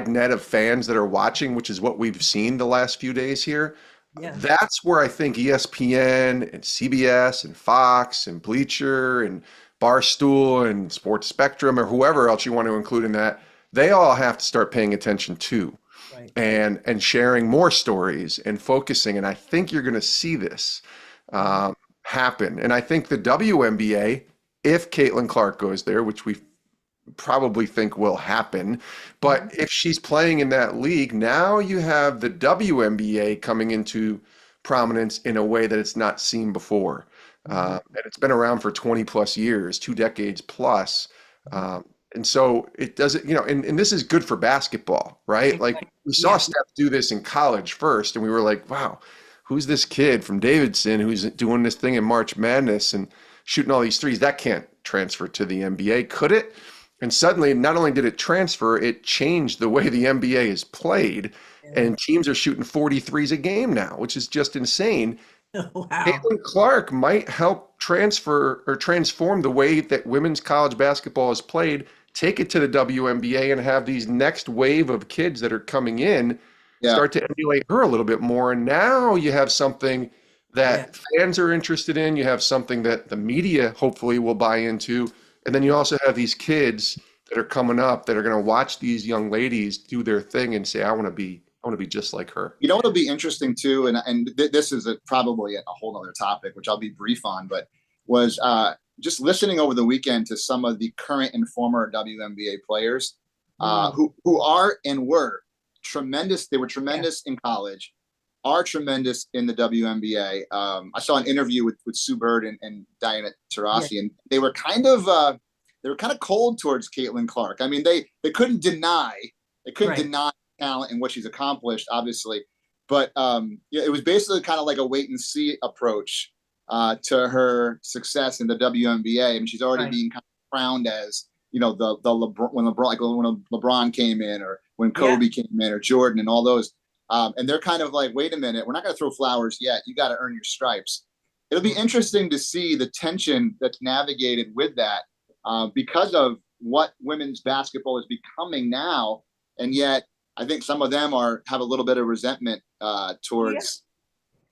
net of fans that are watching, which is what we've seen the last few days here. Yeah. That's where I think ESPN and CBS and Fox and Bleacher and Barstool and Sports Spectrum or whoever else you want to include in that, they all have to start paying attention too. Right. And sharing more stories and focusing. And I think you're going to see this happen. And I think the WNBA, if Caitlin Clark goes there, which we probably think will happen, but if she's playing in that league, now you have the WNBA coming into prominence in a way that it's not seen before. And it's been around for 20 plus years, 2 decades plus. And so it doesn't, and this is good for basketball, right? Like, we saw Steph do this in college first, and we were like, wow, who's this kid from Davidson who's doing this thing in March Madness and shooting all these threes? That can't transfer to the NBA, could it? And suddenly, not only did it transfer, it changed the way the NBA is played, and teams are shooting 43s a game now, which is just insane. Wow. Caitlin Clark might help transfer or transform the way that women's college basketball is played, take it to the WNBA, and have these next wave of kids that are coming in start to emulate her a little bit more. And now you have something that fans are interested in. You have something that the media hopefully will buy into. And then you also have these kids that are coming up that are going to watch these young ladies do their thing and say, I want to be I want to be just like her. You know what'll be interesting too, and this is probably a whole other topic, which I'll be brief on, but was just listening over the weekend to some of the current and former WNBA players who are and were tremendous. They were tremendous in college, are tremendous in the WNBA. I saw an interview with Sue Bird and Diana Taurasi, and they were kind of cold towards Caitlin Clark. I mean, they couldn't deny talent and what she's accomplished, obviously, but it was basically kind of like a wait and see approach to her success in the WNBA. I mean, she's already being kind of crowned as, the LeBron, when LeBron came in, or when Kobe came in, or Jordan, and all those. And they're kind of like, wait a minute, we're not going to throw flowers yet. You got to earn your stripes. It'll be interesting to see the tension that's navigated with that because of what women's basketball is becoming now. And yet, I think some of them have a little bit of resentment towards.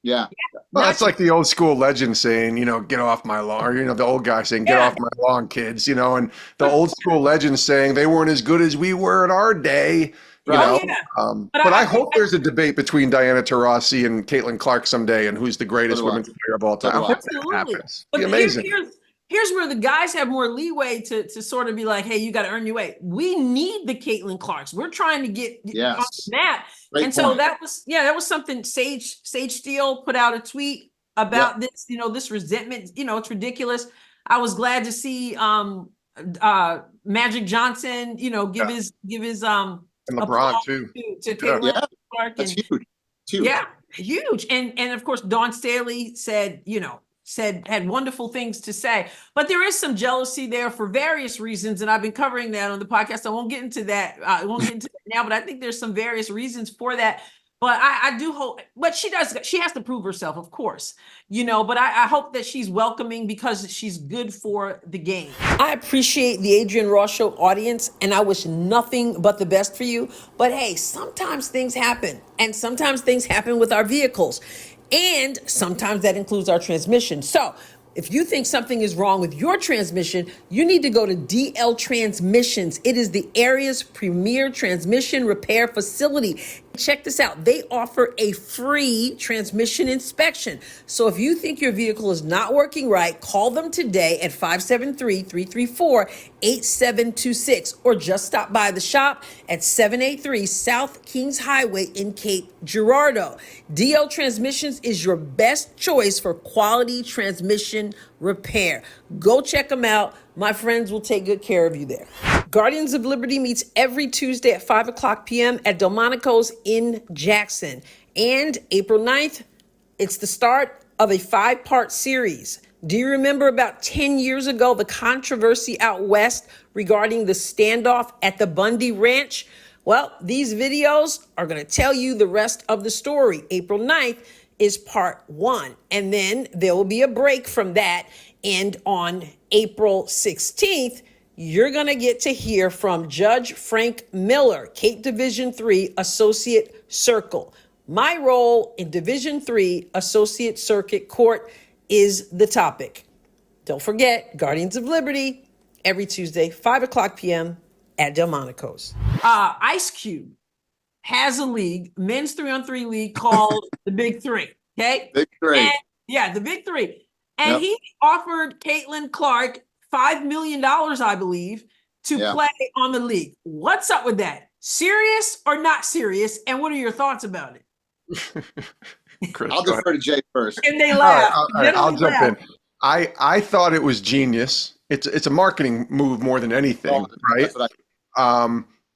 Well, that's like the old school legend saying, get off my lawn, or, the old guy saying, get off my lawn, kids, and the old school legend saying they weren't as good as we were in our day. But I hope there's a debate between Diana Taurasi and Caitlin Clark someday, and who's the greatest women's player of all time. I hope that happens. It'd be amazing. Here's where the guys have more leeway to sort of be like, hey, you got to earn your way. We need the Caitlin Clarks. We're trying to get on the map. So that was something Sage Steele put out a tweet about this, this resentment, it's ridiculous. I was glad to see Magic Johnson, give his and LeBron too. To Caitlin Clark. That's huge. Yeah, huge. And of course, Dawn Staley said, had wonderful things to say, but there is some jealousy there for various reasons. And I've been covering that on the podcast. I won't get into that. I won't get into that now, but I think there's some various reasons for that. But I do hope, but she has to prove herself, of course, but I hope that she's welcoming because she's good for the game. I appreciate the Adrienne Ross Show audience, and I wish nothing but the best for you. But hey, sometimes things happen, and sometimes things happen with our vehicles. And sometimes that includes our transmission. So if you think something is wrong with your transmission, you need to go to DL Transmissions. It is the area's premier transmission repair facility. Check this out. They offer a free transmission inspection. So if you think your vehicle is not working right, call them today at 573-334-8726 or just stop by the shop at 783 South Kings Highway in Cape Girardeau. DL Transmissions is your best choice for quality transmission repair. Go check them out. My friends will take good care of you there. Guardians of Liberty meets every Tuesday at 5 o'clock p.m. at Delmonico's in Jackson. And April 9th, it's the start of a 5-part series. Do you remember about 10 years ago, the controversy out west regarding the standoff at the Bundy Ranch? Well, these videos are going to tell you the rest of the story. April 9th is part 1. And then there will be a break from that. And on April 16th, you're going to get to hear from Judge Frank Miller, Cape Division III Associate Circle. My role in Division III Associate Circuit Court is the topic. Don't forget, Guardians of Liberty, every Tuesday, 5 o'clock p.m. at Delmonico's. Ice Cube has a league, men's 3-on-3 league called the Big Three. Okay? Big Three. And, the Big Three. And he offered Caitlin Clark $5 million, I believe, to play on the league. What's up with that? Serious or not serious? And what are your thoughts about it? Chris, I'll defer to Jay first. And they laugh. All right, I'll jump in. I thought it was genius. It's a marketing move more than anything, right?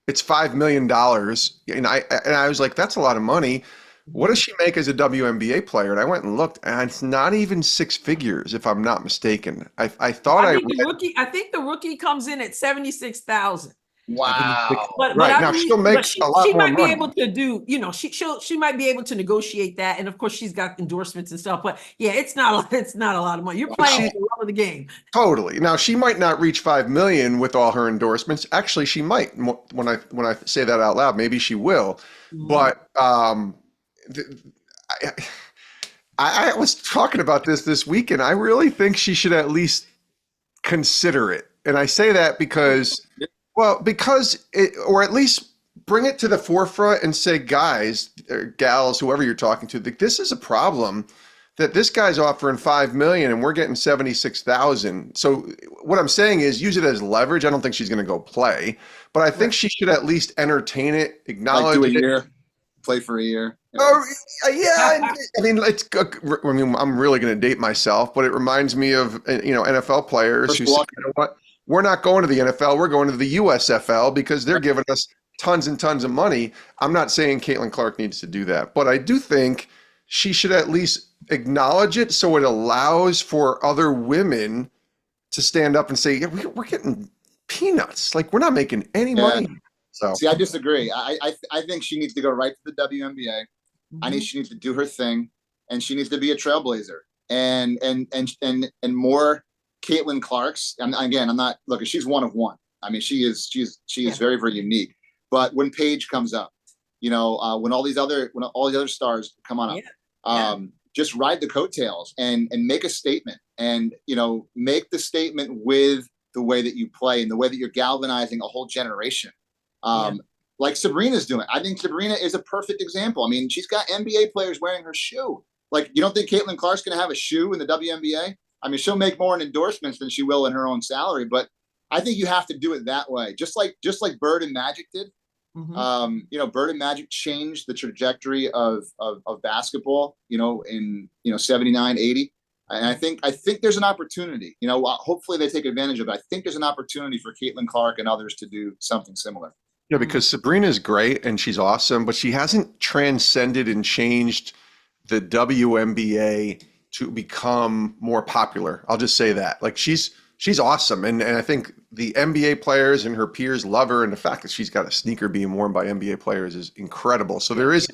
It's $5 million, and I was like, that's a lot of money. What does she make as a WNBA player? And I went and looked, and it's not even 6 figures, if I'm not mistaken. I think the rookie comes in at 76,000. Wow. But right now, she'll make a lot more money. She might be able to do, she might be able to negotiate that, and of course, she's got endorsements and stuff. But yeah, it's not a lot of money. You're playing for the love of the game. Totally. Now, she might not reach 5 million with all her endorsements. Actually, she might. When I say that out loud, maybe she will. But I was talking about this weekend. I really think she should at least consider it, and I say that because. Well, or at least bring it to the forefront and say, guys or gals, whoever you're talking to, this is a problem that this guy's offering 5 million and we're getting 76,000. So what I'm saying is use it as leverage. I don't think she's going to go play, but I think she should at least entertain it, acknowledge like do a it. year, play for a year. Oh, yeah. I mean, I'm really going to date myself, but it reminds me of, NFL players who say, you know what, we're not going to the NFL. We're going to the USFL because they're giving us tons and tons of money. I'm not saying Caitlin Clark needs to do that, but I do think she should at least acknowledge it so it allows for other women to stand up and say, yeah, we're getting peanuts. Like, we're not making any money. So see, I disagree. I think she needs to go right to the WNBA. She needs to do her thing, and she needs to be a trailblazer. And more Caitlin Clark's. And again, I'm not look. She's one of one. I mean, she is very, very unique. But when Paige comes up, when all these other stars come on up, just ride the coattails and make a statement, and make the statement with the way that you play and the way that you're galvanizing a whole generation. Like Sabrina's doing. I think Sabrina is a perfect example. I mean, she's got NBA players wearing her shoe. Like, you don't think Caitlin Clark's going to have a shoe in the WNBA? I mean, she'll make more in endorsements than she will in her own salary, but I think you have to do it that way. Just like Bird and Magic did. Bird and Magic changed the trajectory of basketball, in 79, 80. And I think there's an opportunity, hopefully they take advantage of it. I think there's an opportunity for Caitlin Clark and others to do something similar. Yeah, because Sabrina's great and she's awesome, but she hasn't transcended and changed the WNBA to become more popular. I'll just say that. Like, she's awesome. And I think the NBA players and her peers love her. And the fact that she's got a sneaker being worn by NBA players is incredible. So there is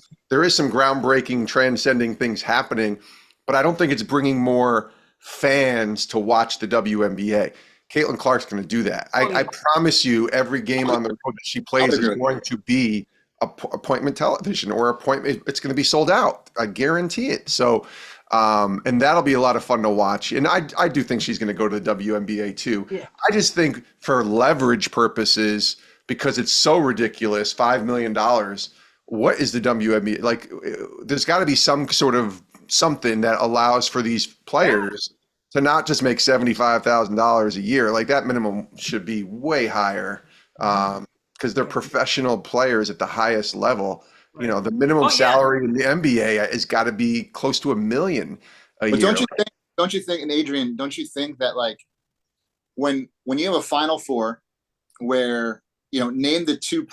some groundbreaking, transcending things happening, but I don't think it's bringing more fans to watch the WNBA. Caitlin Clark's going to do that. I promise you, every game on the road that she plays is going to be appointment television or appointment. It's going to be sold out. I guarantee it. So, and that'll be a lot of fun to watch. And I do think she's going to go to the WNBA too. Yeah. I just think for leverage purposes, because it's so ridiculous, $5 million. What is the WNBA? Like, there's got to be some sort of something that allows for these players to not just make $75,000 a year. Like, that minimum should be way higher because they're professional players at the highest level. Right. The minimum salary in the NBA has got to be close to $1 million a year. Don't you think, and Adrienne, don't you think that, like, when you have a Final Four where, name the two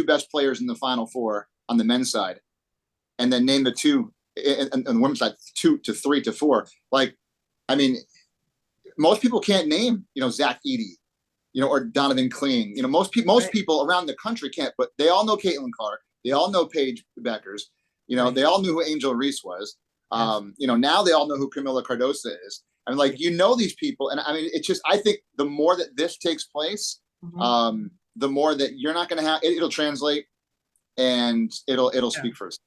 best players in the Final Four on the men's side, and then name the two on the women's side, 2 to 3 to 4, like, I mean, most people can't name, Zach Edey, or Donovan Clean. Most people around the country can't, but they all know Caitlin Clark. They all know Paige Beckers. They all knew who Angel Reese was. Now they all know who Camila Cardosa is. I mean, like, these people. And I mean, it's just, I think the more that this takes place, the more that you're not going to have, it'll translate and it'll speak for itself.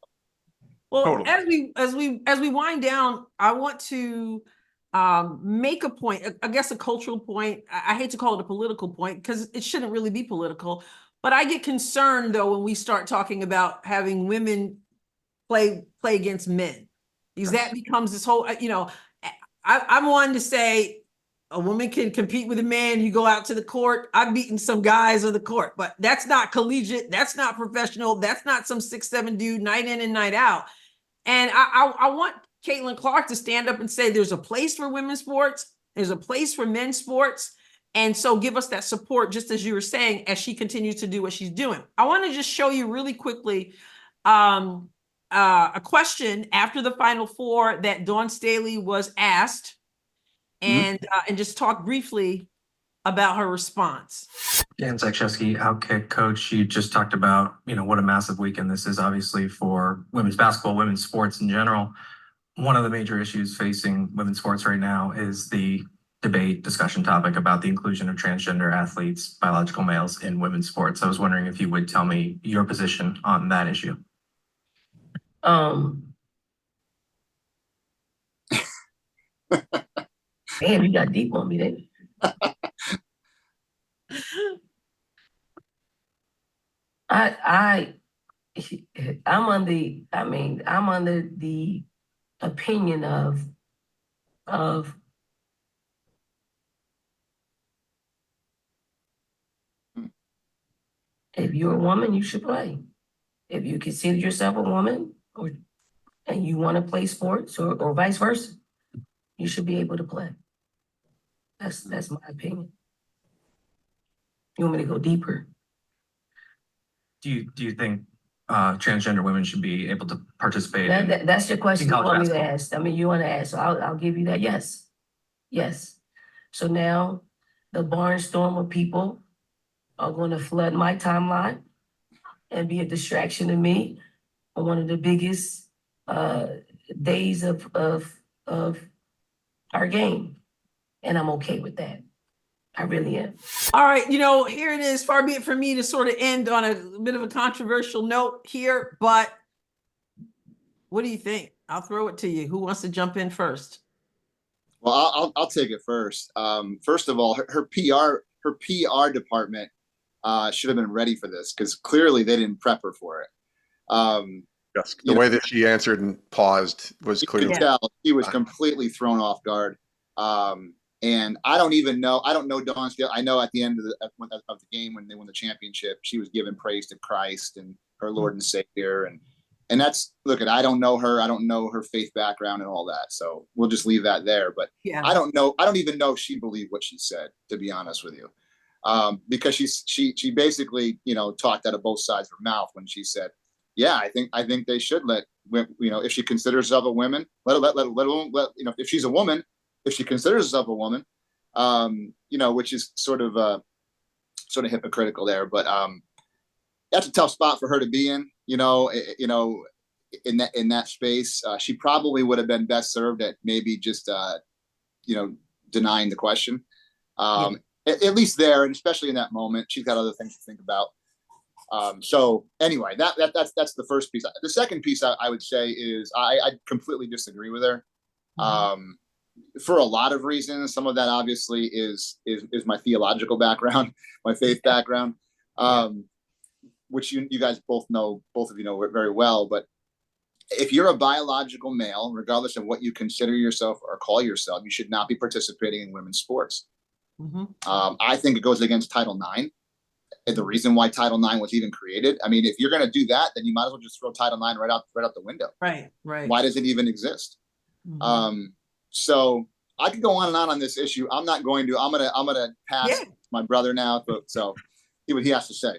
Well, totally. as we wind down, I want to make a point, I guess a cultural point. I hate to call it a political point because it shouldn't really be political, but I get concerned though when we start talking about having women play against men, because that becomes this whole, I'm one to say a woman can compete with a man. You go out to the court. I've beaten some guys on the court, but that's not collegiate. That's not professional. That's not some 6'7" dude night in and night out. And I want Caitlin Clark to stand up and say there's a place for women's sports, there's a place for men's sports, and so give us that support, just as you were saying, as she continues to do what she's doing. I want to just show you really quickly a question after the Final Four that Dawn Staley was asked, and just talk briefly about her response. Dan Zakrzewski, Outkick coach. You just talked about, what a massive weekend this is, obviously, for women's basketball, women's sports in general. One of the major issues facing women's sports right now is the discussion topic about the inclusion of transgender athletes, biological males, in women's sports. I was wondering if you would tell me your position on that issue. Damn, you got deep on me, didn't you? I I'm under the opinion of if you're a woman, you should play. If you consider yourself a woman and you want to play sports or vice versa, you should be able to play. That's my opinion. You want me to go deeper? Do you think transgender women should be able to participate? That's your question you college want me to basketball? ask. I mean, you want to ask, so I'll give you that. Yes. So now the barnstorm of people are going to flood my timeline and be a distraction to me on one of the biggest days of our game. And I'm okay with that. I really am. All right, here it is. Far be it from me to sort of end on a bit of a controversial note here, but what do you think? I'll throw it to you. Who wants to jump in first? Well, I'll take it first. First of all, her PR department should have been ready for this, because clearly they didn't prep her for it. Yes, the way that she answered and paused was clear. You could tell she was completely thrown off guard. And I don't know Dawn Staley. I know at the end of the game, when they won the championship, she was giving praise to Christ and her Lord and Savior. And that's, look, I don't know her. I don't know her faith background and all that. So we'll just leave that there. But I don't even know if she believed what she said, to be honest with you. Because she basically, talked out of both sides of her mouth when she said, yeah, I think they should let, if she considers herself a woman, if she's a woman, if she considers herself a woman, which is sort of hypocritical there, but that's a tough spot for her to be in, in that space. She probably would have been best served at maybe just, denying the question, at least there, and especially in that moment. She's got other things to think about. So anyway, that's the first piece. The second piece I would say is I completely disagree with her. For a lot of reasons. Some of that obviously is my theological background, my faith background, which you guys both of you know very well. But if you're a biological male, regardless of what you consider yourself or call yourself, you should not be participating in women's sports. I think it goes against Title IX. And the reason why Title IX was even created. I mean, if you're going to do that, then you might as well just throw Title IX right out the window. Right. Why does it even exist? So I could go on this issue. I'm not going to. I'm gonna pass my brother now. So see what he has to say.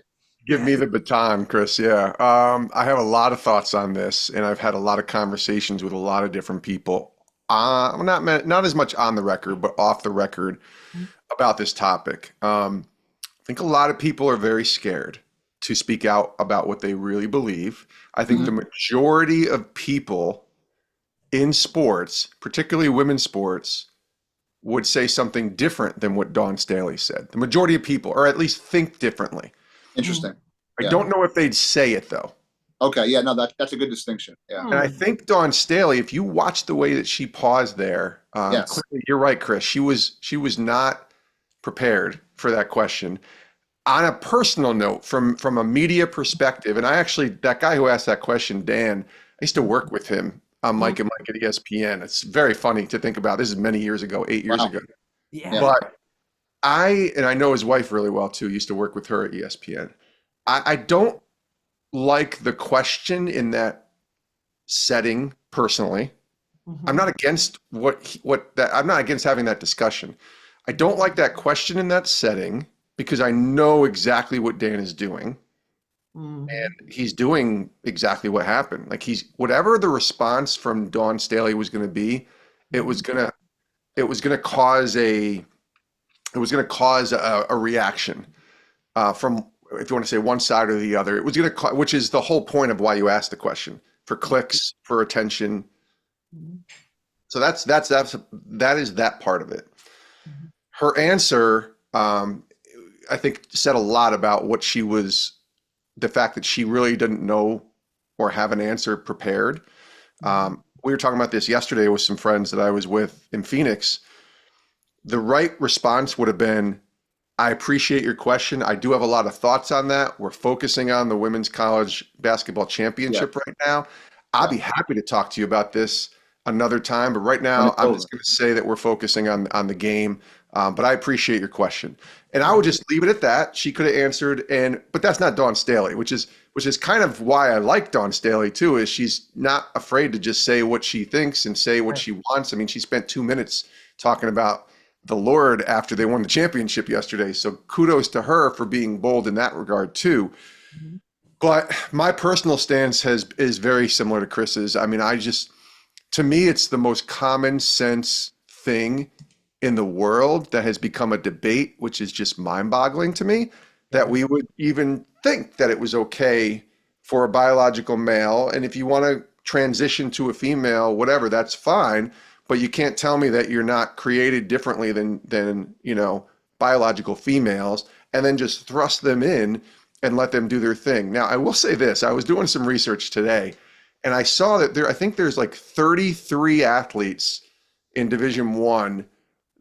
Give me the baton, Chris. Yeah. I have a lot of thoughts on this, and I've had a lot of conversations with a lot of different people. Not as much on the record, but off the record about this topic. I think a lot of people are very scared to speak out about what they really believe. I think the majority of people in sports, particularly women's sports, would say something different than what Dawn Staley said. The majority of people, or at least think differently. Interesting. I don't know if they'd say it though. Okay, yeah, no, that's a good distinction. Yeah. And I think Dawn Staley, if you watch the way that she paused there, clearly you're right, Chris. She was not prepared for that question. On a personal note, from a media perspective, and that guy who asked that question, Dan, I used to work with him. Mike and Mike at ESPN. It's very funny to think about. This is many years ago, 8 years ago. Yeah. But I know his wife really well too. Used to work with her at ESPN. I don't like the question in that setting personally. I'm not against I'm not against having that discussion. I don't like that question in that setting because I know exactly what Dan is doing. And he's doing exactly what happened. Like whatever the response from Dawn Staley was going to be, it was going to cause a reaction from, if you want to say one side or the other. It was going to, which is the whole point of why you asked the question, for clicks, for attention. So that is that part of it. Her answer, I think, said a lot about what she was. The fact that she really didn't know or have an answer prepared. We were talking about this yesterday with some friends that I was with in Phoenix. The right response would have been, I appreciate your question. I do have a lot of thoughts on that. We're focusing on the Women's College Basketball Yeah, Championship right now. I'll yeah. be happy to talk to you about this another time, but right When now it's I'm over. just going to say that we're focusing on the game. But I appreciate your question, and I Yeah. would just leave it at that. She could have answered, but that's not Dawn Staley, which is kind of why I like Dawn Staley too. Is she's not afraid to just say what she thinks and say what Right. she wants. I mean, she spent 2 minutes talking about the Lord after they won the championship yesterday. So kudos to her for being bold in that regard too. Mhm. But my personal stance is very similar to Chris's. I mean, to me, it's the most common sense thing in the world that has become a debate, which is just mind-boggling to me, that we would even think that it was okay for a biological male. And if you want to transition to a female, whatever, that's fine. But you can't tell me that you're not created differently than biological females, and then just thrust them in and let them do their thing. Now, I will say this: I was doing some research today, and I saw that I think there's like 33 athletes in Division One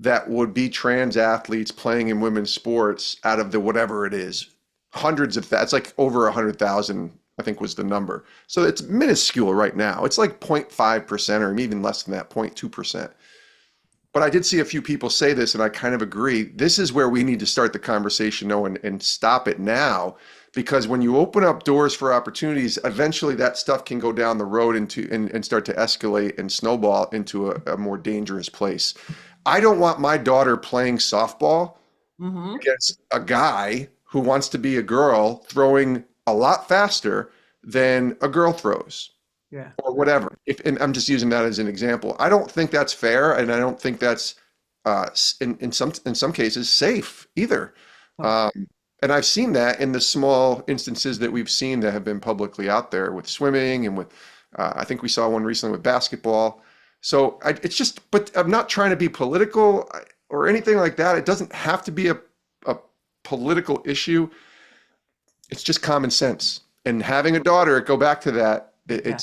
that would be trans athletes playing in women's sports out of the whatever it is, hundreds of that's like over 100,000, I think was the number. So it's minuscule right now. It's like 0.5% or even less than that, 0.2%. But I did see a few people say this, and I kind of agree. This is where we need to start the conversation, though, and stop it now, because when you open up doors for opportunities, eventually that stuff can go down the road and start to escalate and snowball into a more dangerous place. I don't want my daughter playing softball Mhm. against a guy who wants to be a girl throwing a lot faster than a girl throws Yeah. or whatever. And I'm just using that as an example. I don't think that's fair, and I don't think that's in some cases safe either. Oh. And I've seen that in the small instances that we've seen that have been publicly out there with swimming and with I think we saw one recently with basketball. So it's just, but I'm not trying to be political or anything like that. It doesn't have to be a political issue. It's just common sense. And having a daughter, go back to that. Yeah.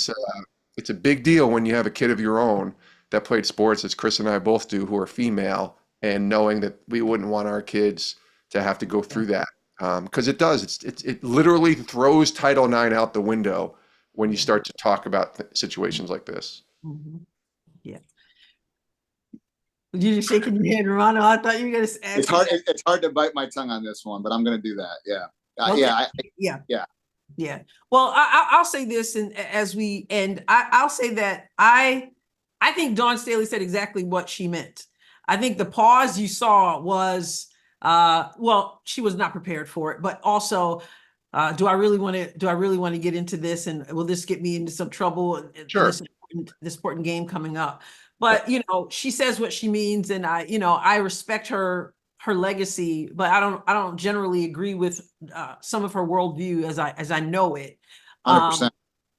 It's a big deal when you have a kid of your own that played sports, as Chris and I both do, who are female, and knowing that we wouldn't want our kids to have to go through that. Because it does. It literally throws Title IX out the window when you start to talk about situations like this. Mhm. Yeah. You just shaking your head, Romano. I thought you were going to ask. It's hard. It's hard to bite my tongue on this one, but I'm going to do that. Yeah. Okay. Yeah. Yeah. Yeah. Yeah. Well, I'll say this, and as we end, I'll say that I think Dawn Staley said exactly what she meant. I think the pause you saw was, well, she was not prepared for it, but also, do I really want to get into this, and will this get me into some trouble in Sure. this important game coming up? But she says what she means, and I respect her legacy, but I don't generally agree with some of her worldview as I know it. 100%.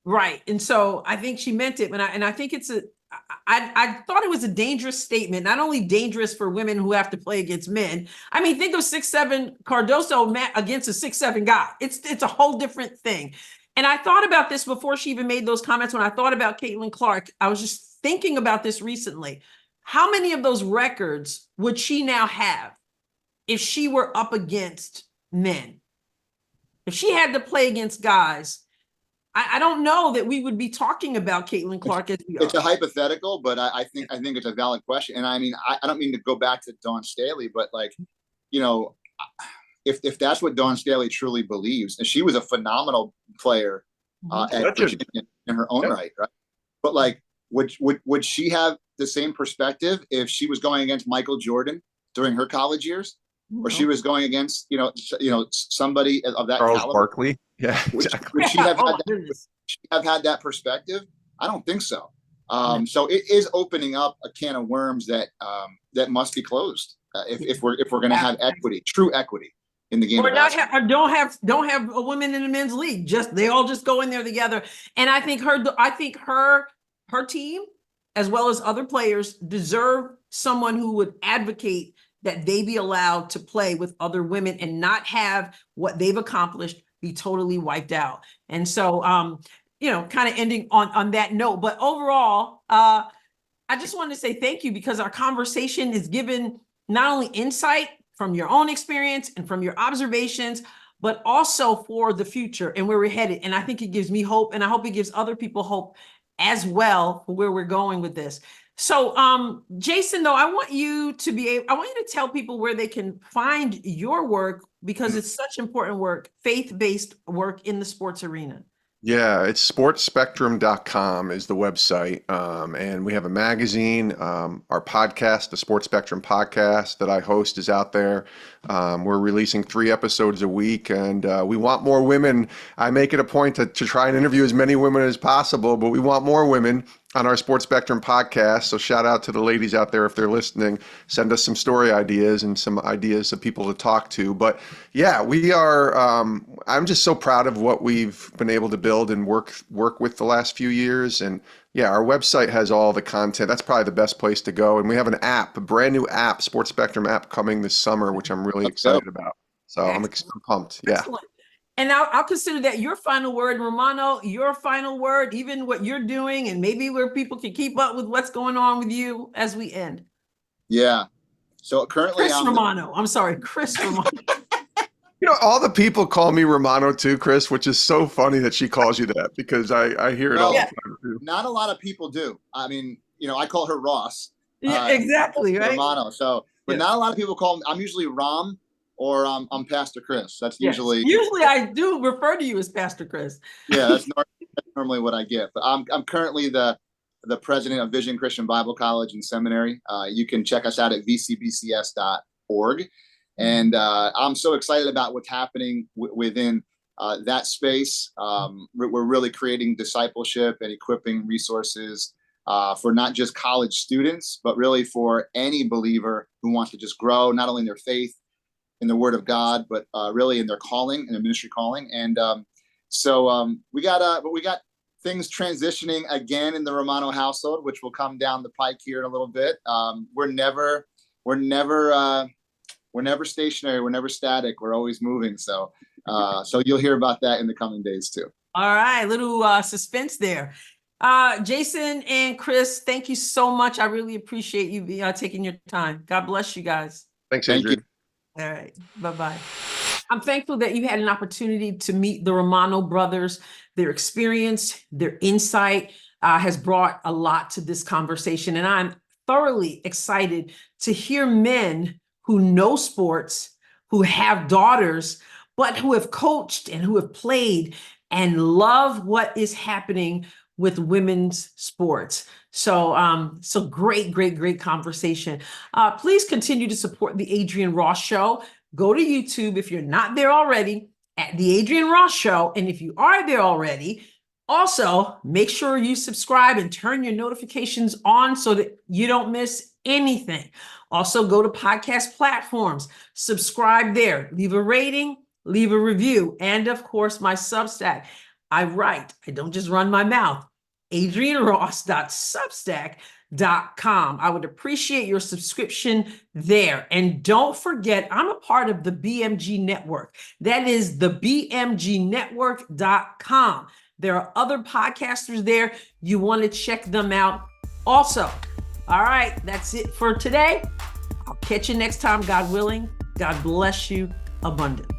Right. And so I think she meant it. And I think I thought it was a dangerous statement, not only dangerous for women who have to play against men. I mean, think of 6'7" Cardoso against a 6'7" guy. It's a whole different thing. And I thought about this before she even made those comments. When I thought about Caitlin Clark, I was just thinking about this recently. How many of those records would she now have if she were up against men? If she had to play against guys, I don't know that we would be talking about Caitlin Clark as we are. It's a hypothetical, but I think it's a valid question. And I mean, I don't mean to go back to Dawn Staley, but if that's what Dawn Staley truly believes, and she was a phenomenal player at Virginia in her own right? But would she have the same perspective if she was going against Michael Jordan during her college years, or she was going against somebody of that Charles caliber? Barkley? Yeah, exactly. Would she have had that perspective? I don't think so. So it is opening up a can of worms that must be closed if we're going to have equity, true equity in the game. Or don't have a women in the men's league. They all just go in there together. And I think her team, as well as other players, deserve someone who would advocate that they be allowed to play with other women and not have what they've accomplished be totally wiped out. And so, kind of ending on that note, but overall, I just want to say thank you, because our conversation has given not only insight from your own experience and from your observations, but also for the future and where we're headed. And I think it gives me hope, and I hope it gives other people hope as well for where we're going with this. So, Jason, though, I want you to tell people where they can find your work, because it's such important work, faith-based work in the sports arena. Yeah, it's sportspectrum.com is the website. And we have a magazine. Our podcast, the Sports Spectrum podcast that I host, is out there. We're releasing 3 episodes a week, and we want more women. I make it a point to try and interview as many women as possible, but we want more women on our Sports Spectrum podcast. So shout out to the ladies out there if they're listening. Send us some story ideas and some ideas of people to talk to. But yeah, we are, I'm just so proud of what we've been able to build and work with the last few years. And yeah, our website has all the content. That's probably the best place to go. And we have an app, a brand new app, Sports Spectrum app, coming this summer, which I'm really excited about. So I'm pumped. Yeah. Excellent. And I'll consider that your final word, Romano, your final word, even what you're doing, and maybe where people can keep up with what's going on with you as we end. Yeah. So currently Chris Romano. Chris Romano. You know, all the people call me Romano too, Chris, which is so funny that she calls you that, because I hear it all the time too. Not a lot of people do. I mean, I call her Ross. Yeah, exactly, right? Romano. So, but not a lot of people call me. I'm usually Rom, or I'm Pastor Chris. That's usually. Usually I do refer to you as Pastor Chris. Yeah, that's normally what I get. But I'm currently the president of Vision Christian Bible College and Seminary. You can check us out at vcbcs.org. And I'm so excited about what's happening within that space. We're really creating discipleship and equipping resources for not just college students, but really for any believer who wants to just grow, not only in their faith, in the Word of God, but really in their calling, in their ministry calling. And so we got things transitioning again in the Romano household, which will come down the pike here in a little bit. We're never stationary. We're never static. We're always moving. So you'll hear about that in the coming days too. All right, little suspense there. Jason and Chris, thank you so much. I really appreciate you taking your time. God bless you guys. Thanks, Adrienne. All right. Bye-bye. I'm thankful that you had an opportunity to meet the Romano brothers. Their experience, their insight has brought a lot to this conversation. And I'm thoroughly excited to hear men who know sports, who have daughters, but who have coached and who have played and love what is happening with women's sports. So great conversation. Please continue to support the Adrienne Ross Show. Go to YouTube if you're not there already at the Adrienne Ross Show. And if you are there already, also make sure you subscribe and turn your notifications on so that you don't miss anything. Also go to podcast platforms, subscribe there, leave a rating, leave a review. And of course, my Substack. I write, I don't just run my mouth. AdrienneRoss.substack.com. I would appreciate your subscription there. And don't forget, I'm a part of the BMG Network. That is the BMGnetwork.com. There are other podcasters there. You want to check them out also. All right, that's it for today. I'll catch you next time, God willing. God bless you abundantly.